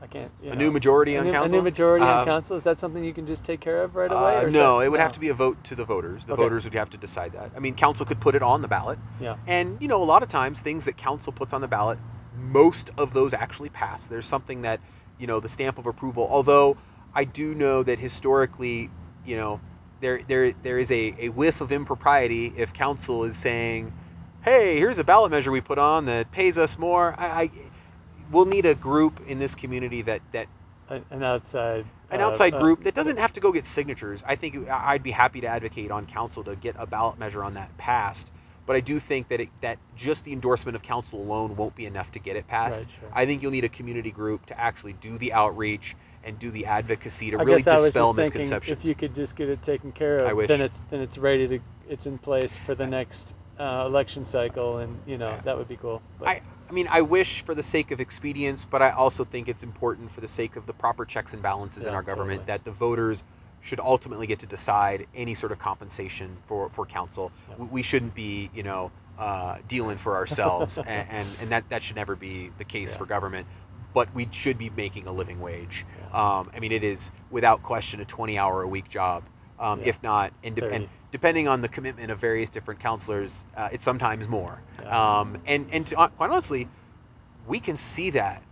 can't, A new majority on a council? new majority on council, is that something you can just take care of right away? Or No, it would have to be a vote to the voters. The Okay. voters would have to decide that. I mean, council could put it on the ballot. Yeah. And, a lot of times things that council puts on the ballot, most of those actually pass. There's something that, the stamp of approval, although I do know that historically, there is a whiff of impropriety if council is saying, hey, here's a ballot measure we put on that pays us more. We'll need a group in this community that an outside group that doesn't have to go get signatures. I think I'd be happy to advocate on council to get a ballot measure on that passed. But I do think that just the endorsement of council alone won't be enough to get it passed. Right, sure. I think you'll need a community group to actually do the outreach and do the advocacy to really dispel misconceptions. If you could just get it taken care of, I wish. then it's ready to, it's in place for the next election cycle, and that would be cool. But I wish for the sake of expedience, but I also think it's important for the sake of the proper checks and balances in our government that the voters should ultimately get to decide any sort of compensation for council. Yeah. We shouldn't be, dealing for ourselves, and that should never be the case for government. But we should be making a living wage. Yeah. It is without question a 20-hour-a-week job, if not, and depending on the commitment of various different counselors, it's sometimes more. Yeah. Quite honestly, we can see that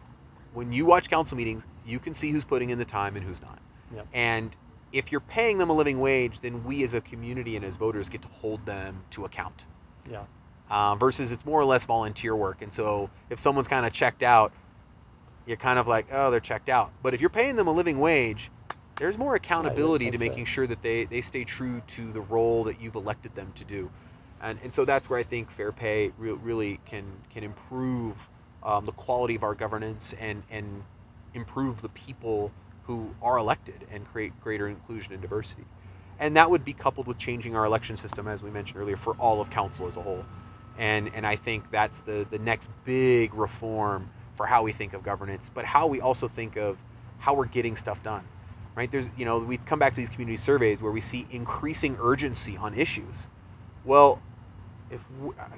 when you watch council meetings, you can see who's putting in the time and who's not. Yep. And if you're paying them a living wage, then we as a community and as voters get to hold them to account. Yeah. Versus it's more or less volunteer work. And so if someone's kind of checked out, you're kind of like, oh, they're checked out. But if you're paying them a living wage, there's more accountability to making sure that they stay true to the role that you've elected them to do. And so that's where I think fair pay really can improve the quality of our governance and improve the people who are elected and create greater inclusion and diversity. And that would be coupled with changing our election system, as we mentioned earlier, for all of council as a whole. And I think that's the next big reform for how we think of governance, but how we also think of how we're getting stuff done. Right? There's, we come back to these community surveys where we see increasing urgency on issues. Well, if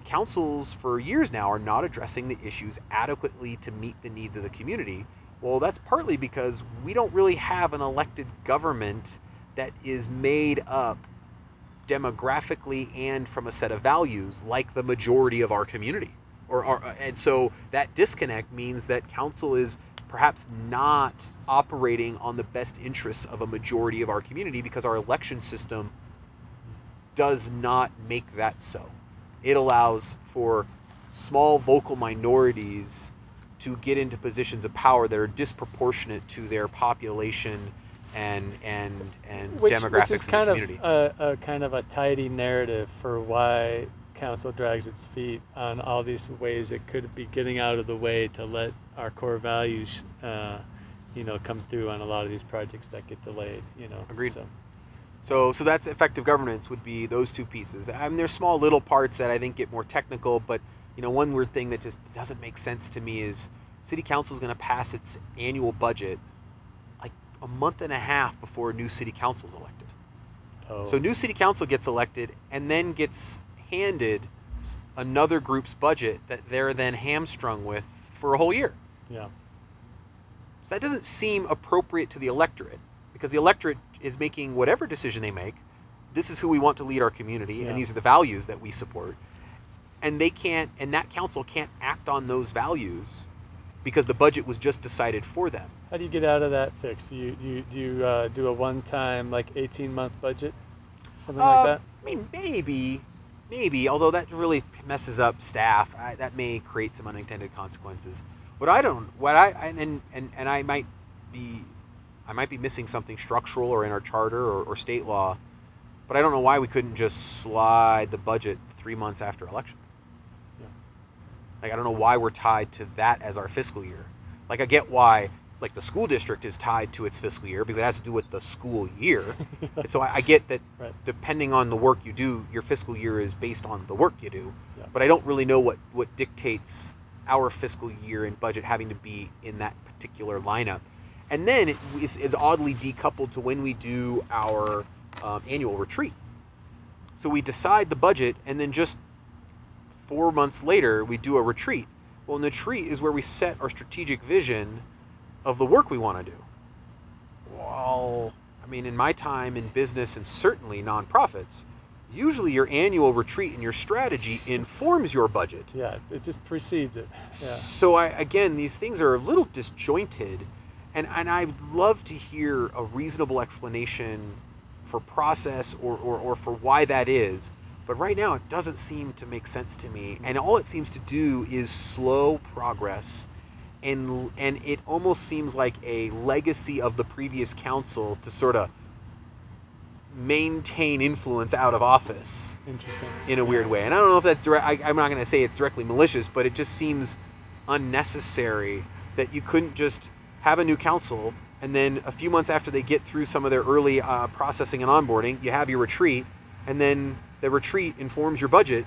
councils for years now are not addressing the issues adequately to meet the needs of the community, well, that's partly because we don't really have an elected government that is made up demographically and from a set of values like the majority of our community. And so that disconnect means that council is perhaps not operating on the best interests of a majority of our community because our election system does not make that so. It allows for small vocal minorities to get into positions of power that are disproportionate to their population and demographics which is in the community. A kind of a tidy narrative for why council drags its feet on all these ways it could be getting out of the way to let our core values come through on a lot of these projects that get delayed. Agreed. So that's effective governance would be those two pieces. There's small little parts that I think get more technical, but one weird thing that just doesn't make sense to me is city council is going to pass its annual budget like a month and a half before new city council is elected. Oh. So new city council gets elected and then gets handed another group's budget that they're then hamstrung with for a whole year. Yeah. So that doesn't seem appropriate to the electorate, because the electorate is making whatever decision they make. This is who we want to lead our community, and these are the values that we support. And that council can't act on those values because the budget was just decided for them. How do you get out of that fix? Do you do a one-time 18-month budget, something like that? Maybe. Although that really messes up staff. That may create some unintended consequences. I might be missing something structural or in our charter or state law, but I don't know why we couldn't just slide the budget 3 months after election. Yeah. I don't know why we're tied to that as our fiscal year. I get why the school district is tied to its fiscal year because it has to do with the school year. And so I get that right. Depending on the work you do, your fiscal year is based on the work you do. Yeah. But I don't really know what dictates our fiscal year and budget having to be in that particular lineup. And then it is oddly decoupled to when we do our annual retreat. So we decide the budget, and then just 4 months later, we do a retreat. Well, in the retreat is where we set our strategic vision of the work we want to do. Well, I mean, in my time in business and certainly nonprofits, usually your annual retreat and your strategy informs your budget. Yeah, it just precedes it. Yeah. So again, these things are a little disjointed, and I'd love to hear a reasonable explanation for process or for why that is. But right now, it doesn't seem to make sense to me, and all it seems to do is slow progress. And it almost seems like a legacy of the previous council to sort of maintain influence out of office. Interesting. In a weird way. And I don't know if that's direct. I'm not going to say it's directly malicious, but it just seems unnecessary that you couldn't just have a new council and then a few months after they get through some of their early processing and onboarding, you have your retreat, and then the retreat informs your budget.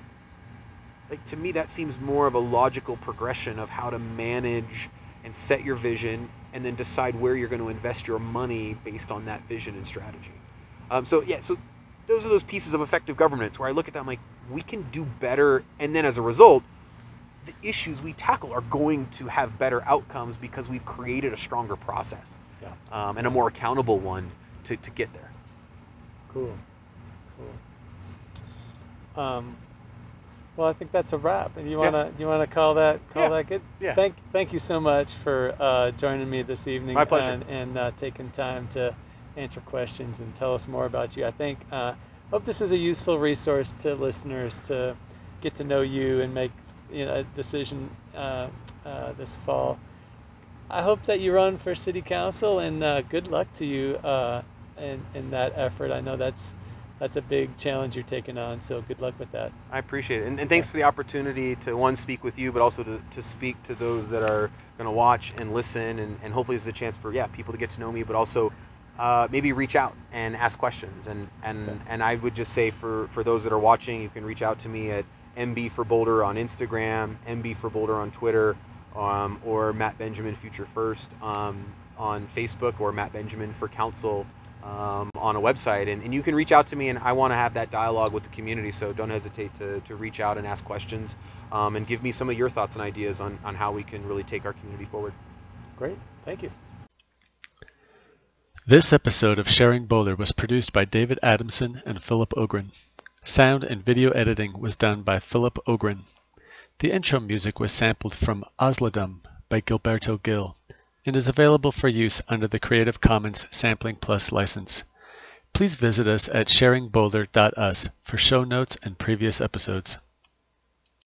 Like, to me, that seems more of a logical progression of how to manage and set your vision and then decide where you're going to invest your money based on that vision and strategy. So those are those pieces of effective governance where I look at them like, we can do better, and then as a result, the issues we tackle are going to have better outcomes because we've created a stronger process, and a more accountable one to get there. Cool. Well, I think that's a wrap. And you wanna call that good? Yeah. Thank you so much for joining me this evening. My pleasure. And taking time to answer questions and tell us more about you. I think hope this is a useful resource to listeners to get to know you and make a decision this fall. I hope that you run for city council, and good luck to you in that effort. I know that's a big challenge you're taking on, so good luck with that. I appreciate it. And thanks for the opportunity to, one, speak with you, but also to speak to those that are going to watch and listen, and hopefully this is a chance for people to get to know me, but also maybe reach out and ask questions. And I would just say for those that are watching, you can reach out to me at MB for Boulder on Instagram, MB for Boulder on Twitter, or Matt Benjamin Future First on Facebook, or Matt Benjamin for Council on a website, and you can reach out to me, and I want to have that dialogue with the community, so don't hesitate to reach out and ask questions, and give me some of your thoughts and ideas on how we can really take our community forward. Great, thank you. This episode of Sharing Boulder was produced by David Adamson and Philip Ogren. Sound and video editing was done by Philip Ogren. The intro music was sampled from Osladum by Gilberto Gil, and is available for use under the Creative Commons Sampling Plus license. Please visit us at sharingboulder.us for show notes and previous episodes.